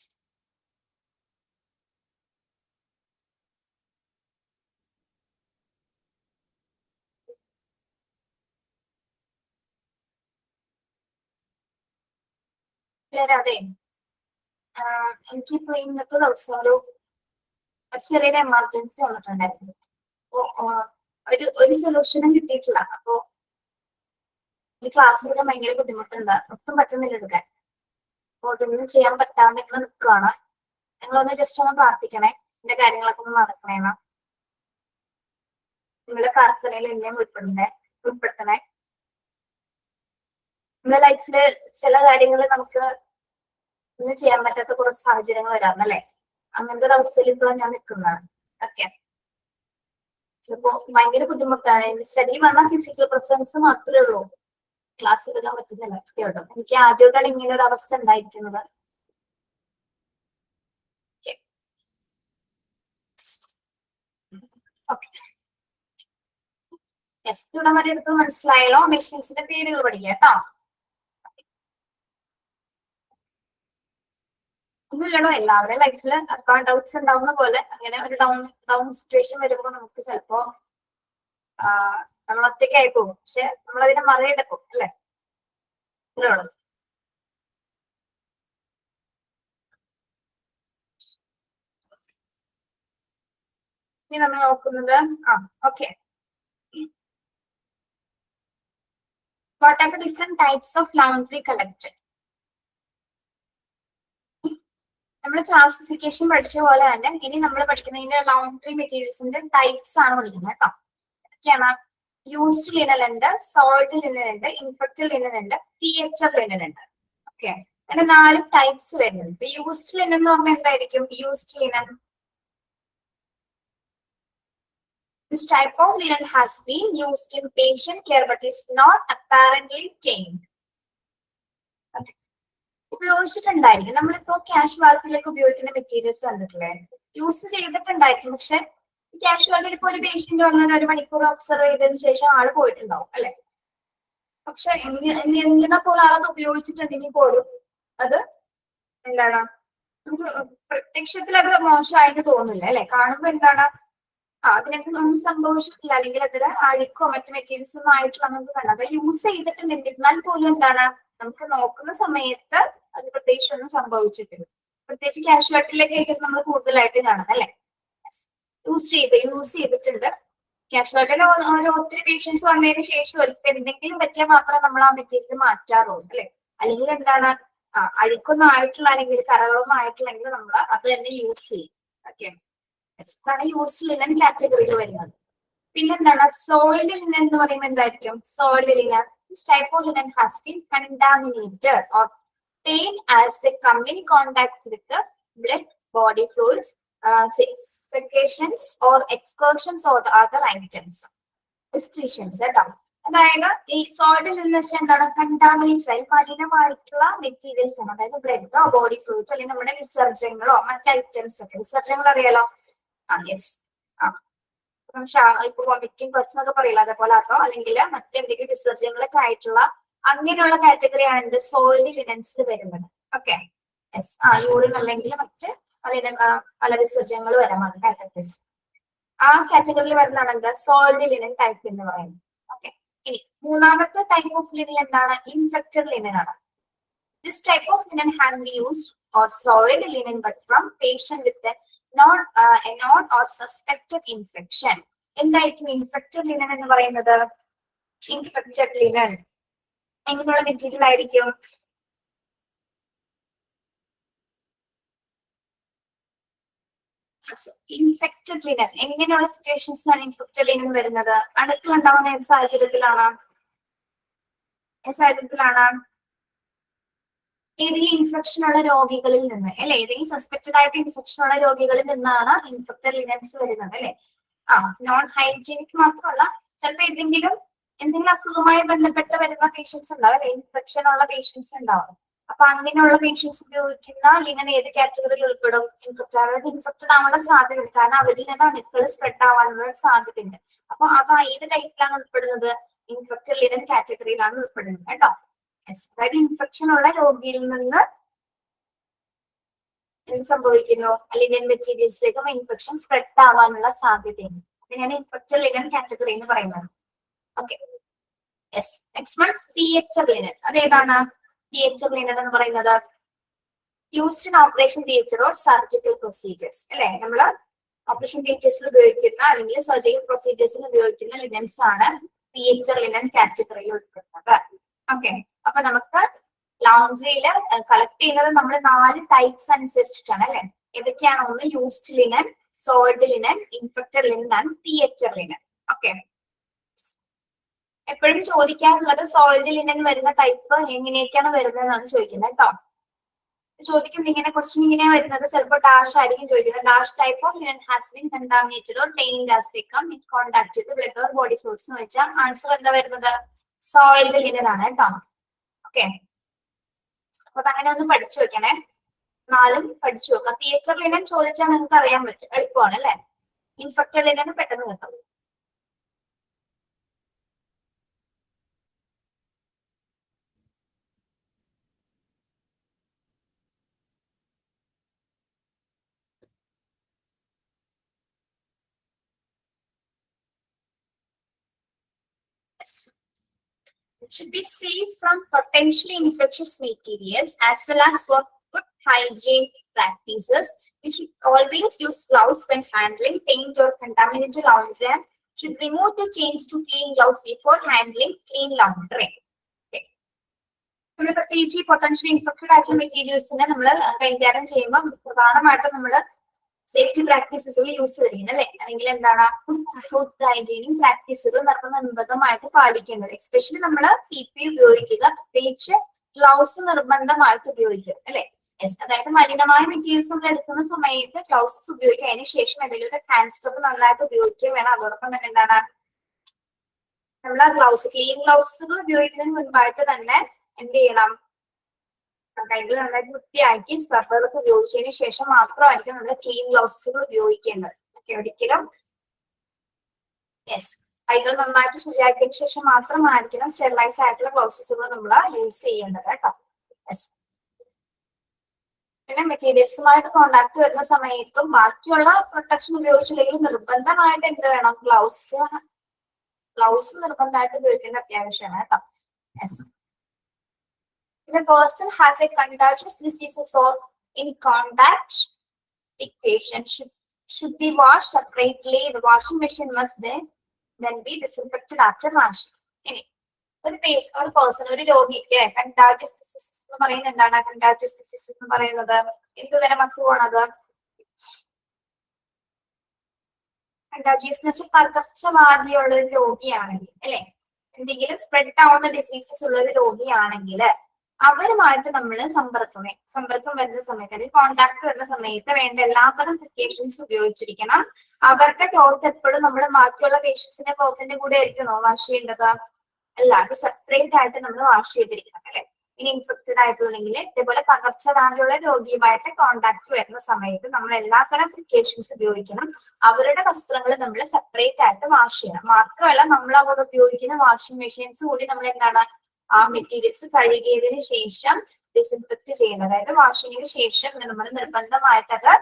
അതെ, എനിക്കിപ്പോ ഇന്നത്തെ ദിവസം ഒരു ചെറിയൊരു എമർജൻസി വന്നിട്ടുണ്ടായിരുന്നു. ഒരു സൊല്യൂഷനും കിട്ടിയിട്ടില്ല. അപ്പോ ഈ ക്ലാസ് എടുക്കാൻ ഭയങ്കര ബുദ്ധിമുട്ടുണ്ട്, ഒട്ടും പറ്റുന്നില്ല എടുക്കാൻ. അപ്പൊ അതൊന്നും ചെയ്യാൻ പറ്റാതെ നിങ്ങൾ നിൽക്കുകയാണ്. നിങ്ങളൊന്ന് ജസ്റ്റ് ഒന്ന് പ്രാർത്ഥിക്കണേ, എന്റെ കാര്യങ്ങളൊക്കെ ഒന്ന് നടക്കണേന്ന്. നിങ്ങളുടെ പ്രാർത്ഥനയിൽ എന്നെയും ഉൾപ്പെടുത്തണേ. നമ്മുടെ ലൈഫില് ചില കാര്യങ്ങൾ നമുക്ക് ഒന്നും ചെയ്യാൻ പറ്റാത്ത കുറച്ച് സാഹചര്യങ്ങൾ വരാറുണ്ടല്ലേ? അങ്ങനത്തെ ഒരു അവസ്ഥയിൽ ഇപ്പോഴാണ് ഞാൻ നിൽക്കുന്നത്. ഓക്കെ, ചിലപ്പോ ഭയങ്കര ബുദ്ധിമുട്ടാണ്. ശരീരം പറഞ്ഞാൽ ഫിസിക്കൽ പ്രസൻസ് മാത്രമേ ഉള്ളൂ, ക്ലാസ് എടുക്കാൻ പറ്റുന്നില്ല. കേട്ടോ, എനിക്ക് ആദ്യമായിട്ടാണ് ഇങ്ങനെ ഒരു അവസ്ഥ ഉണ്ടായിരിക്കുന്നത്. ഇവിടെ വരെ എടുത്ത് മനസ്സിലായല്ലോ? മെഷീൻസിന്റെ പേരുകൾ പഠിക്കാം കേട്ടോ. ഒന്നുമില്ലടോ, എല്ലാവരുടെ ലൈഫിൽ അപ്പൊ ഡൗട്ട്സ് ഉണ്ടാവുന്ന പോലെ അങ്ങനെ ഒരു ഡൗൺ സിറ്റുവേഷൻ വരുമ്പോൾ നമുക്ക് ചിലപ്പോ നമ്മൾ ഒറ്റയ്ക്കായി പോകും. പക്ഷെ നമ്മളതിനെ മറികടക്കും അല്ലെ? ഇത്രയുള്ളൂ. ഇനി നമ്മൾ നോക്കുന്നത് okay, what are the different types of laundry collected? നമ്മൾ ക്ലാസിഫിക്കേഷൻ പഠിച്ച പോലെ തന്നെ ഇനി നമ്മൾ പഠിക്കുന്നതിന്റെ ലൗണ്ടറി മെറ്റീരിയൽസിന്റെ ടൈപ്സ് ആണ് പഠിക്കുന്നത് കേട്ടോ. ഒക്കെയാണ് യൂസ്ഡ് ലിനൻ ഉണ്ട്, സോൾഡ് ലിനൻ ഉണ്ട്, ഇൻഫെക്റ്റഡ് ലിനൻ ഉണ്ട്, തിയേറ്റർ ലിനൻ ഉണ്ട്. ഓക്കെ, അങ്ങനെ 4 ടൈപ്സ് വരുന്നത്. ഇപ്പൊ യൂസ്ഡ് ലിനൻ എന്ന് പറഞ്ഞാൽ എന്തായിരിക്കും? Used linen, this type of linen has been used in patient care but is not apparently stained. ഉപയോഗിച്ചിട്ടുണ്ടായിരിക്കും. നമ്മളിപ്പോ കാഷ്വാലിറ്റിയിലേക്ക് ഉപയോഗിക്കുന്ന മെറ്റീരിയൽസ് കണ്ടിട്ടില്ലേ? യൂസ് ചെയ്തിട്ടുണ്ടായിരിക്കും. പക്ഷെ കാഷ്വാലിറ്റിയിൽ ഇപ്പൊ ഒരു പേഷ്യന്റ് വന്നാൽ 1 മണിക്കൂർ ഒബ്സർവ് ചെയ്തതിനു ശേഷം ആള് പോയിട്ടുണ്ടാവും അല്ലെ. പക്ഷെ എന്തിനെ പോലെ ആളത് ഉപയോഗിച്ചിട്ടുണ്ടെങ്കിൽ പോലും അത് എന്താണ്, നമുക്ക് പ്രത്യക്ഷത്തിൽ അത് മോശമായിട്ട് തോന്നില്ല അല്ലെ. കാണുമ്പോ എന്താണ്, അതിനൊന്നും സംഭവിച്ചിട്ടില്ല, അല്ലെങ്കിൽ അതിൽ അഴുക്കോ മറ്റു മെറ്റീരിയൽസ് ഒന്നും ആയിട്ടുള്ള നമുക്ക് കാണാം. അത് യൂസ് ചെയ്തിട്ടുണ്ടെങ്കിൽ എന്നാൽ പോലും എന്താണ്, നമുക്ക് നോക്കുന്ന സമയത്ത് അത് പ്രത്യേകിച്ച് ഒന്നും സംഭവിച്ചിട്ടില്ല. പ്രത്യേകിച്ച് കാഷ്വാലിറ്റിയിലേക്ക് നമ്മൾ കൂടുതലായിട്ട് കാണാം അല്ലെ. യൂസ് ചെയ്തിട്ടുണ്ട്. കാഷ്വാലിറ്റിയിൽ ഒത്തിരി പേഷ്യൻസ് വന്നതിന് ശേഷം ഇപ്പൊ എന്തെങ്കിലും പറ്റിയാൽ മാത്രമേ നമ്മൾ ആ മെറ്റീരിയൽ മാറ്റാറുള്ളൂ അല്ലെ. അല്ലെങ്കിൽ എന്താണ്, അഴുക്കൊന്നും ആയിട്ടുള്ള അല്ലെങ്കിൽ കറകളൊന്നും ആയിട്ടില്ലെങ്കിൽ നമ്മൾ അത് തന്നെ യൂസ് ചെയ്യും. ഓക്കെ, അതാണ് യൂസ്ഡ് ലിനൻ കാറ്റഗറിയിൽ വരുന്നത്. പിന്നെന്താണ് സോയിൽഡ് ലിനൻ എന്ന് പറയുമ്പോൾ എന്തായിരിക്കും? Soiled linen, this type of linen has been contaminated or stained as they come in contact with the blood, body fluids, secretions or excursions or the other items, excretions കേട്ടോ. അതായത് ഈ soiled linen വെച്ചാൽ എന്താണ്? Contaminated, മലിനമായിട്ടുള്ള materials ആണ്. അതായത് ബ്ലഡോ body ഫ്ലൂയിഡോ അല്ലെങ്കിൽ നമ്മുടെ വിസർജ്യങ്ങളോ മറ്റ് ഐറ്റംസ് ഒക്കെ. വിസർജ്യങ്ങൾ അറിയാലോ? യെസ്, ഇപ്പൊ വോമിറ്റിംഗ് പസ് എന്നൊക്കെ പറയില്ല, അതേപോലെ ആട്ടോ. അല്ലെങ്കിൽ മറ്റെന്തെങ്കിലും വിസർജ്യങ്ങളൊക്കെ ആയിട്ടുള്ള അങ്ങനെയുള്ള കാറ്റഗറിയാണ് എന്ത്? സോയിൽഡ് ലിനൻസ് വരുന്നത്. ഓക്കെ, യെസ്, യൂറിൻ അല്ലെങ്കിൽ മറ്റ് അതിന് പല വിസർജ്യങ്ങൾ വരാം. അത് കാറ്റഗറീസ്, ആ കാറ്റഗറിയിൽ വരുന്നതാണ് എന്ത്? സോയിൽഡ് ലിനൻ ടൈപ്പ് എന്ന് പറയുന്നത്. ഓക്കെ, ഇനി മൂന്നാമത്തെ ടൈപ്പ് ഓഫ് ലിനൻ എന്താണ്? ഇൻഫെക്റ്റഡ് ലിനൻ ആണ്. This type of linen have been used or soiled linen but from patient with known or suspected infection. എന്തായിരിക്കും ഇൻഫെക്റ്റഡ് ലിനൻ എന്ന് പറയുന്നത്? ഇൻഫെക്റ്റഡ് ലിനൻ എങ്ങനെയുള്ള മെറ്റീരിയൽ ആയിരിക്കും? ഇൻഫെക്റ്റഡ് ലിനൻ എങ്ങനെയുള്ള സിറ്റുവേഷൻസിലാണ് ഇൻഫെക്റ്റഡ് ലിനൻ വരുന്നത്? അണുക്കൾ ഉണ്ടാവുന്ന ഏത് സാഹചര്യത്തിലാണ്? ഏതെങ്കിലും ഇൻഫെക്ഷൻ ഉള്ള രോഗികളിൽ നിന്ന് അല്ലെ, ഏതെങ്കിലും സസ്പെക്റ്റഡ് ആയിട്ട് ഇൻഫെക്ഷൻ ഉള്ള രോഗികളിൽ നിന്നാണ് ഇൻഫെക്റ്റഡ് ലിനൻസ് വരുന്നത് അല്ലെ. നോൺ ഹൈജീനിക് മാത്രമല്ല, ചിലപ്പോൾ എന്തെങ്കിലും അസുഖവുമായി ബന്ധപ്പെട്ട് വരുന്ന പേഷ്യൻസ് ഉണ്ടാവും അല്ലെ, ഇൻഫെക്ഷൻ ഉള്ള പേഷ്യൻസ് ഉണ്ടാവും. അപ്പൊ അങ്ങനെയുള്ള പേഷ്യൻസ് ഉപയോഗിക്കുന്ന ലിനൻ ഏത് കാറ്റഗറിയിൽ ഉൾപ്പെടും? അതായത് ഇൻഫെക്റ്റഡ് ആവാനുള്ള സാധ്യതയുണ്ട്, കാരണം അവരിൽ നിന്ന് അണുക്കൾ സ്പ്രെഡ് ആവാനുള്ള സാധ്യതയുണ്ട്. അപ്പൊ അത് ഏത് ടൈപ്പിലാണ് ഉൾപ്പെടുന്നത്? ഇൻഫെക്റ്റഡ് ലിനൻ കാറ്റഗറിയിലാണ് ഉൾപ്പെടുന്നത് കേട്ടോ. അതായത് ഇൻഫെക്ഷൻ ഉള്ള രോഗിയിൽ നിന്ന് എന്ത് സംഭവിക്കുന്നു? ലിനൻ മെറ്റീരിയൽസിലേക്കും ഇൻഫെക്ഷൻ സ്പ്രെഡ് ആവാനുള്ള സാധ്യതയുണ്ട്. അതിനാണ് ഇൻഫെക്റ്റഡ് ലിനൻ കാറ്റഗറി എന്ന് പറയുന്നത്. Okay, yes. Next one theatre linen. അതേതാണ് തിയേറ്റർ ലിനൻ എന്ന് പറയുന്നത്? Used in operation theatre or surgical procedures അല്ലെ. നമ്മൾ ഓപ്പറേഷൻ തിയേറ്റേഴ്സിൽ ഉപയോഗിക്കുന്ന അല്ലെങ്കിൽ സർജിക്കൽ പ്രൊസീജിയേഴ്സിൽ ഉപയോഗിക്കുന്ന ലിനൻസ് ആണ് തിയേറ്റർ ലിനൻ കാറ്റഗറിയിൽ ഉൾപ്പെടുന്നത്. ഓക്കെ, അപ്പൊ നമുക്ക് ലൗണ്ടറിയിൽ കളക്ട് ചെയ്യുന്നത് നമ്മൾ 4 ടൈപ്സ് അനുസരിച്ചിട്ടാണ് അല്ലെ. ഏതൊക്കെയാണ്? ഒന്ന് used linen, soiled linen, infected linen and theatre linen. Okay, എപ്പോഴും ചോദിക്കാറുള്ളത് സോയിൽഡ് ലിനൻ വരുന്ന ടൈപ്പ് എങ്ങനെയൊക്കെയാണ് വരുന്നത് എന്നാണ് ചോദിക്കുന്നത് കേട്ടോ. ചോദിക്കുമ്പോൾ ഇങ്ങനെ ക്വസ്റ്റ്യൻ ഇങ്ങനെയാ വരുന്നത്. ചിലപ്പോൾ ഡാഷ് ആയിരിക്കും ചോദിക്കുന്നത്. Dash type of linen has been contaminated or stained as they come in contact with blood or body fluids എന്ന് വെച്ചാൽ ആൻസർ എന്താ വരുന്നത്? സോയിൽഡ് ലിനൻ ആണ് കേട്ടോ. ഓക്കെ, അപ്പൊ അങ്ങനെ ഒന്ന് പഠിച്ചു വെക്കണേ. 4 പഠിച്ചു നോക്കാം. തിയേറ്റർ ലിനൻ ചോദിച്ചാൽ നിങ്ങൾക്ക് അറിയാൻ പറ്റും, എളുപ്പമാണ് അല്ലെ. ഇൻഫെക്റ്റഡ് ലിനൻ പെട്ടെന്ന് കിട്ടും. It should be safe from potentially infectious materials as well as for good hygiene practices. You should always use gloves when handling stained or contaminated laundry and should remove the chains to clean gloves before handling clean laundry. Okay. നമ്മൾ പ്രത്യേകിച്ച് ഈ potentially infected ആയിട്ടുള്ള മെറ്റീരിയൽസിനെ നമ്മൾ കൈകാര്യം ചെയ്യുമ്പോൾ പ്രധാനമായിട്ടും നമ്മൾ safety പ്രാക്ടീസസുകൾ use ചെയ്യുന്നത് അല്ലെ, അല്ലെങ്കിൽ എന്താണ് ഫുഡ് ഹൈജീനിങ് പ്രാക്ടീസുകൾ നിർബന്ധമായിട്ട് പാലിക്കേണ്ടത്. എസ്പെഷ്യലി നമ്മൾ PPE ഉപയോഗിക്കുക, പ്രത്യേകിച്ച് ഗ്ലൗസ് നിർബന്ധമായിട്ട് ഉപയോഗിക്കുക അല്ലെ. അതായത് മലിനമായ മെറ്റീരിയൽസ് നമ്മൾ എടുക്കുന്ന സമയത്ത് ഗ്ലൗസസ് ഉപയോഗിക്കുക, അതിന് ശേഷം എന്തെങ്കിലും ഒരു ഹാൻഡ് സ്ക്രബ് നന്നായിട്ട് ഉപയോഗിക്കുക വേണം. അതോടൊപ്പം തന്നെ എന്താണ് നമ്മൾ ആ ഗ്ലൗസ് ക്ലീൻ ഗ്ലൗസുകൾ ഉപയോഗിക്കുന്നതിന് മുൻപായിട്ട് തന്നെ എന്ത് ചെയ്യണം, കൈകൾ നന്നായിട്ട് വൃത്തിയാക്കി സ്ക്രബറുകളൊക്കെ ഉപയോഗിച്ചതിന് ശേഷം മാത്രമായിരിക്കും നമ്മൾ ക്ലീൻ ഗ്ലൗസുകൾ ഉപയോഗിക്കേണ്ടത്. ഒരിക്കലും കൈകൾ നന്നായിട്ട് ശുചിയാക്കിയതിനു ശേഷം മാത്രമായിരിക്കണം സ്റ്റെറിലൈസ് ആയിട്ടുള്ള ഗ്ലൗസുകൾ നമ്മൾ യൂസ് ചെയ്യേണ്ടത് കേട്ടോ. പിന്നെ മെറ്റീരിയൽസുമായിട്ട് കോണ്ടാക്ട് വരുന്ന സമയത്തും ബാക്കിയുള്ള പ്രൊട്ടക്ഷൻ ഉപയോഗിച്ചില്ലെങ്കിൽ നിർബന്ധമായിട്ട് എന്ത് വേണം, ഗ്ലൗസ് നിർബന്ധമായിട്ട് ഉപയോഗിക്കേണ്ട അത്യാവശ്യമാണ് കേട്ടോ. If a person has a contagious diseases or in contact, equation should be washed separately. The washing machine must then be disinfected after washing. ഒരു പേഴ്സൺ ഒരു രോഗിക്ക് കണ്ടാജിയസ് ഡിസീസസ് എന്ന് പറയുന്നത് എന്താണ്? കണ്ടാജിയസ് ഡിസീസ് എന്ന് പറയുന്നത് എന്ത് തരം അസുഖമാണത്? കണ്ടാജിയസ് എന്ന് വെച്ചാൽ പകർച്ചവ്യാധിയുള്ള ഒരു രോഗിയാണെങ്കിൽ അല്ലെ, എന്തെങ്കിലും സ്പ്രെഡ് ആവുന്ന ഡിസീസസ് ഉള്ള ഒരു രോഗിയാണെങ്കിൽ അവരുമായിട്ട് നമ്മൾ സമ്പർക്കം വരുന്ന സമയത്ത് അല്ലെങ്കിൽ കോണ്ടാക്ട് വരുന്ന സമയത്ത് വേണ്ട എല്ലാത്തരം പ്രിക്കോഷൻസ് ഉപയോഗിച്ചിരിക്കണം. അവരുടെ ക്ലോത്ത് എപ്പോഴും നമ്മൾ ബാക്കിയുള്ള പേഷ്യൻസിന്റെ ക്ലോത്തിന്റെ കൂടെ ആയിരിക്കണോ വാഷ് ചെയ്യേണ്ടത്? അല്ല, അത് സെപ്പറേറ്റ് ആയിട്ട് നമ്മൾ വാഷ് ചെയ്തിരിക്കണം അല്ലെ. ഇനി ഇൻഫെക്റ്റഡ് ആയിട്ടുണ്ടെങ്കിൽ ഇതേപോലെ പകർച്ചവ്യാധിയുള്ള രോഗിയുമായിട്ട് കോണ്ടാക്ട് വരുന്ന സമയത്ത് നമ്മൾ എല്ലാത്തരം പ്രിക്കോഷൻസ് ഉപയോഗിക്കണം. അവരുടെ വസ്ത്രങ്ങൾ നമ്മൾ സെപ്പറേറ്റ് ആയിട്ട് വാഷ് ചെയ്യണം. മാത്രമല്ല നമ്മൾ അവിടെ ഉപയോഗിക്കുന്ന വാഷിംഗ് മെഷീൻസ് കൂടി നമ്മൾ എന്താണ് ആ മെറ്റീരിയൽസ് കഴുകിയതിനു ശേഷം ഡിസിൻഫെക്ട് ചെയ്യുന്നത്. അതായത് വാഷിങ്ങിന് ശേഷം നമ്മൾ നിർബന്ധമായിട്ട് അത്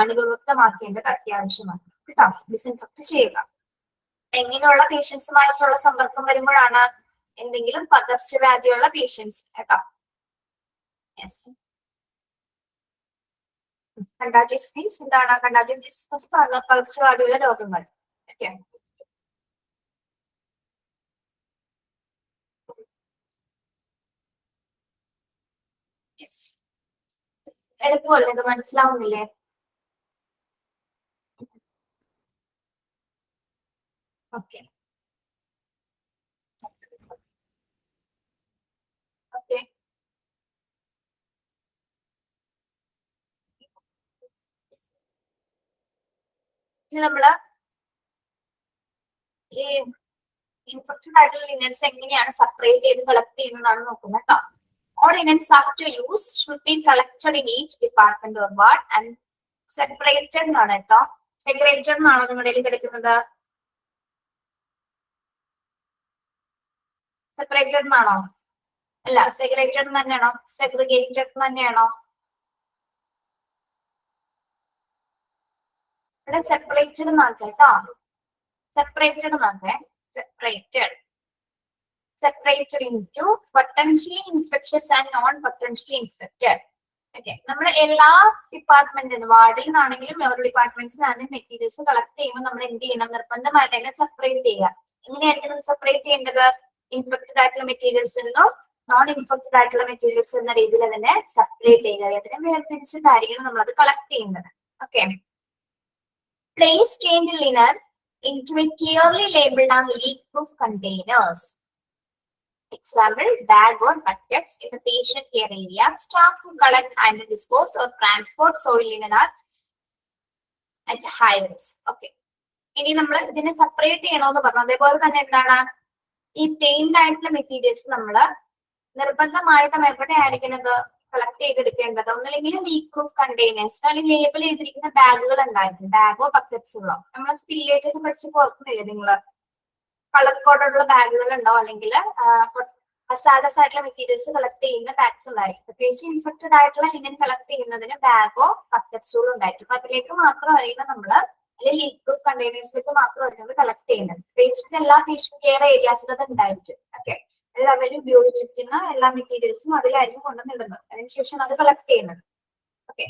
അണുവിമുക്തമാക്കേണ്ടത് അത്യാവശ്യമാണ് കേട്ടോ. ഡിസിൻഫെക്ട് ചെയ്യുക. എങ്ങനെയുള്ള പേഷ്യൻസുമായിട്ടുള്ള സമ്പർക്കം വരുമ്പോഴാണ്? എന്തെങ്കിലും പകർച്ചവ്യാധിയുള്ള പേഷ്യൻസ് കേട്ടോ. കണ്ടാജിയസ് മീൻസ് എന്താണ്? കണ്ടാജിയസ് ഡിസീസ് പകർച്ചവ്യാധിയുള്ള രോഗങ്ങൾ. ഓക്കെ, എളുപ്പമല്ലേ? ഇത് മനസ്സിലാവുന്നില്ലേ? ഓക്കെ ഓക്കെ ഇനി നമ്മള് ഈ ഇൻഫെക്റ്റഡ് ആയിട്ടുള്ള ലിനൻസ് എങ്ങനെയാണ് സെപ്പറേറ്റ് ചെയ്ത് കളക്ട് ചെയ്യുന്നതാണ് നോക്കുന്നത് കേട്ടോ. All linens after use should be collected in each department or ward and separated എന്നാണ് കേട്ടോ. സെഗ്രിഗേറ്റഡ് എന്നാണോ നിങ്ങളുടെ കയ്യിൽ കിടക്കുന്നത്? സെപ്പറേറ്റഡ് എന്നാണോ? അല്ല, സെഗ്രിഗേറ്റഡ് തന്നെയാണോ? സെഗ്രിഗേറ്റഡ് തന്നെയാണോ? ഇവിടെ സെപ്പറേറ്റഡ് എന്നാക്കാം കേട്ടോ. സെപ്പറേറ്റഡ് എന്നാക്കേ. Separated into potentially infectious and non-potentially infected. ഓക്കെ, നമ്മൾ എല്ലാ ഡിപ്പാർട്ട്മെന്റിനും വാർഡിൽ നിന്നാണെങ്കിലും ഓരോ ഡിപ്പാർട്ട്മെന്റ്സിനാണെങ്കിലും മെറ്റീരിയൽസ് കളക്ട് ചെയ്യുമ്പോൾ നമ്മൾ എന്ത് ചെയ്യണം? നിർബന്ധമായിട്ട് തന്നെ സെപ്പറേറ്റ് ചെയ്യുക. എങ്ങനെയായിരിക്കും സെപ്പറേറ്റ് ചെയ്യേണ്ടത്? ഇൻഫെക്റ്റഡ് ആയിട്ടുള്ള മെറ്റീരിയൽസ് എന്നും നോൺ ഇൻഫെക്റ്റഡ് ആയിട്ടുള്ള മെറ്റീരിയൽസ് എന്ന രീതിയിൽ അതിനെ സെപ്പറേറ്റ് ചെയ്യുക. അതിനെ വേർതിരിച്ചിട്ടായിരിക്കണം നമ്മൾ അത് കളക്ട് ചെയ്യുന്നത്. Okay, place change linen into a clearly labeled and leak-proof containers. Example, bag or buckets in the patient care area. Staff who collect, handle, dispose or transport soil linen are at high risk. Okay. ഇനി നമ്മൾ ഇതിനെ separate ചെയ്യണമെന്ന് പറഞ്ഞു. അതേപോലെ തന്നെ എന്താണ് ഈ paint ആയിട്ടുള്ള മെറ്റീരിയൽസ് നമ്മൾ നിർബന്ധമായിട്ടും എവിടെ ആയിരിക്കുന്നത് കളക്ട് ചെയ്തെടുക്കേണ്ടത്? ഒന്നില്ലെങ്കിൽ ലീക്ക് പ്രൂഫ് കണ്ടെയ്നേഴ്സ് അല്ലെങ്കിൽ ലേബിൾ ചെയ്തിരിക്കുന്ന ബാഗുകൾ ഉണ്ടായിരിക്കും. ബാഗോ ബക്കറ്റ്സുകളോ നമ്മൾ സ്പില്ലേജ് ഒക്കെ പഠിച്ച് ഓർക്കുന്നില്ലേ നിങ്ങള്? കളർ കോഡുള്ള ബാഗുകൾ ഉണ്ടാവും, അല്ലെങ്കിൽ ഹസാഡസ് ആയിട്ടുള്ള മെറ്റീരിയൽസ് കളക്ട് ചെയ്യുന്ന ബാഗ്സ് ഉണ്ടായിരിക്കും. പ്രത്യേകിച്ച് ഇൻഫെക്റ്റഡ് ആയിട്ടുള്ള ലിനൻ കളക്ട് ചെയ്യുന്നതിന് ബാഗോ ബക്കറ്റ്സുകളോ ഉണ്ടായിരിക്കും. അപ്പൊ അതിലേക്ക് മാത്രമായിരിക്കും നമ്മള് അല്ലെങ്കിൽ ലീക്ക് പ്രൂഫ് കണ്ടെയ്നേഴ്സിലേക്ക് മാത്രമായിരിക്കും കളക്ട് ചെയ്യുന്നത്. പ്രത്യേകിച്ച് എല്ലാ പേഷ്യന്റ് കെയർ ഏരിയാസിലും അത് ഉണ്ടായിരിക്കും. ഓക്കെ, അതായത് അവർ ഉപയോഗിച്ചിരിക്കുന്ന എല്ലാ മെറ്റീരിയൽസും അതിലായിരിക്കും കൊണ്ടുവന്നിടുന്നത്. അതിനുശേഷം അത് കളക്ട് ചെയ്യുന്നത്. Okay,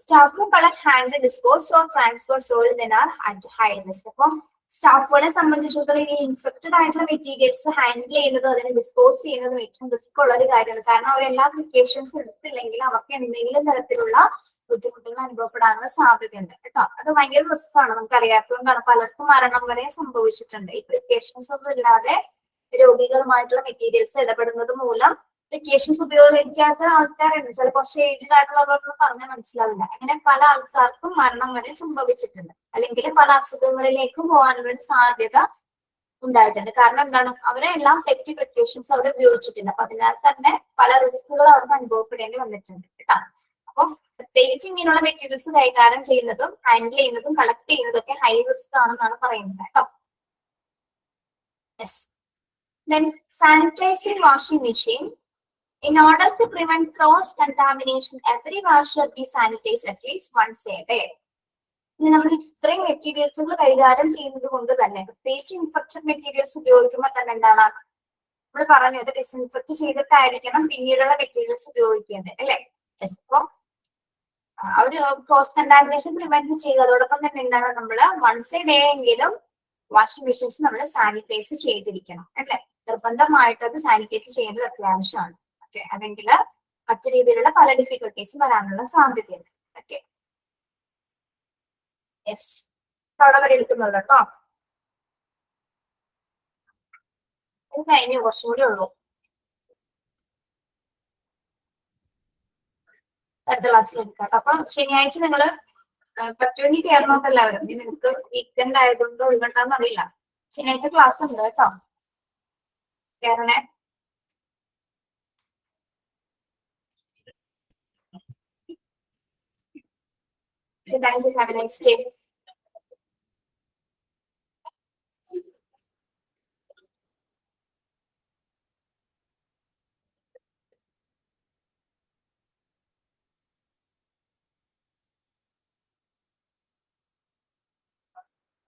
staff collect handle dispose or transport soil then are at high risk. അപ്പം സ്റ്റാഫുകളെ സംബന്ധിച്ചിടത്തോളം ഈ ഇൻഫെക്റ്റഡ് ആയിട്ടുള്ള മെറ്റീരിയൽസ് ഹാൻഡിൽ ചെയ്യുന്നതും അതിനെ ഡിസ്പോസ് ചെയ്യുന്നതും ഏറ്റവും റിസ്ക് ഉള്ള ഒരു കാര്യമാണ്. കാരണം അവരെല്ലാ പ്രിക്കോഷൻസ് എടുത്തില്ലെങ്കിൽ അവർക്ക് എന്തെങ്കിലും തരത്തിലുള്ള ബുദ്ധിമുട്ടുകൾ അനുഭവപ്പെടാനുള്ള സാധ്യതയുണ്ട് കേട്ടോ. അത് ഭയങ്കര റിസ്ക് ആണ്, നമുക്ക് അറിയാത്തതുകൊണ്ടാണ് പലർക്കും മരണം വരെ സംഭവിച്ചിട്ടുണ്ട്. ഈ പ്രിക്കോഷൻസ് ഒന്നും ഇല്ലാതെ രോഗികളുമായിട്ടുള്ള മെറ്റീരിയൽസ് ഇടപെടുന്നത് മൂലം പ്രിക്കോഷൻസ് ഉപയോഗിക്കാത്ത ആൾക്കാരുണ്ട്. ചില കുറച്ച് ഏജ്ഡ് ആയിട്ടുള്ളവർക്ക് പറഞ്ഞാൽ മനസ്സിലാവില്ല. അങ്ങനെ പല ആൾക്കാർക്കും മരണം വരെ സംഭവിച്ചിട്ടുണ്ട്, അല്ലെങ്കിൽ പല അസുഖങ്ങളിലേക്ക് പോകാനുള്ള സാധ്യത ഉണ്ടായിട്ടുണ്ട്. കാരണം എന്താണ്, അവരെ എല്ലാ സേഫ്റ്റി പ്രിക്കോഷൻസ് അവിടെ ഉപയോഗിച്ചിട്ടില്ല. അപ്പൊ അതിനാൽ തന്നെ പല റിസ്കുകൾ അവർക്ക് അനുഭവപ്പെടേണ്ടി വന്നിട്ടുണ്ട് കേട്ടോ. അപ്പം പ്രത്യേകിച്ച് ഇങ്ങനെയുള്ള മെറ്റീരിയൽസ് കൈകാര്യം ചെയ്യുന്നതും ഹാൻഡിൽ ചെയ്യുന്നതും കളക്ട് ചെയ്യുന്നതും ഒക്കെ ഹൈ റിസ്ക് ആണെന്നാണ് പറയുന്നത് കേട്ടോ. Yes. Then sanitizing washing machine. In order to prevent cross-contamination, every wash should be sanitized at least once a day. ഇനി നമ്മൾ ഇത്രയും മെറ്റീരിയൽസുകൾ കൈകാര്യം ചെയ്യുന്നത് കൊണ്ട് തന്നെ പ്രത്യേകിച്ച് ഇൻഫെക്റ്റഡ് മെറ്റീരിയൽസ് ഉപയോഗിക്കുമ്പോൾ തന്നെ എന്താണ് നമ്മൾ പറഞ്ഞത്, ഡിസ്ഇൻഫെക്ട് ചെയ്തിട്ടായിരിക്കണം പിന്നീടുള്ള മെറ്റീരിയൽസ് ഉപയോഗിക്കേണ്ടത് അല്ലെ. യെസ്. അപ്പൊ ഒരു ക്രോസ് കണ്ടാമിനേഷൻ പ്രിവെന്റ് ചെയ്യുക. അതോടൊപ്പം തന്നെ എന്താണ്, നമ്മൾ വൺസ് എ ഡേ എങ്കിലും വാഷിംഗ് മെഷീൻസ് നമ്മൾ സാനിറ്റൈസ് ചെയ്തിരിക്കണം അല്ലെ. നിർബന്ധമായിട്ട് അത് സാനിറ്റൈസ് ചെയ്യേണ്ടത് അത്യാവശ്യമാണ്. ഓക്കെ, അല്ലെങ്കിൽ മറ്റു രീതിയിലുള്ള പല ഡിഫിക്കൽട്ടീസും വരാനുള്ള സാധ്യതയുണ്ട്. Okay, yes. അവിടെ വരെ എടുക്കുന്നുള്ളൂ കേട്ടോ. ഇത് കഴിഞ്ഞു, കുറച്ചും കൂടി ഉള്ളൂ. അടുത്ത ക്ലാസ്സിൽ എടുക്കാം. അപ്പൊ ശനിയാഴ്ച നിങ്ങള് പറ്റുമെങ്കിൽ കയറണോട്ട് എല്ലാവരും. ഇനി നിങ്ങൾക്ക് വീക്കെൻഡ് ആയതുകൊണ്ട് ഒഴിവുണ്ടാന്ന് അറിയില്ല. ശനിയാഴ്ച ക്ലാസ് ഉണ്ട് കേട്ടോ, കയറണേ. Thank you. Have a nice day.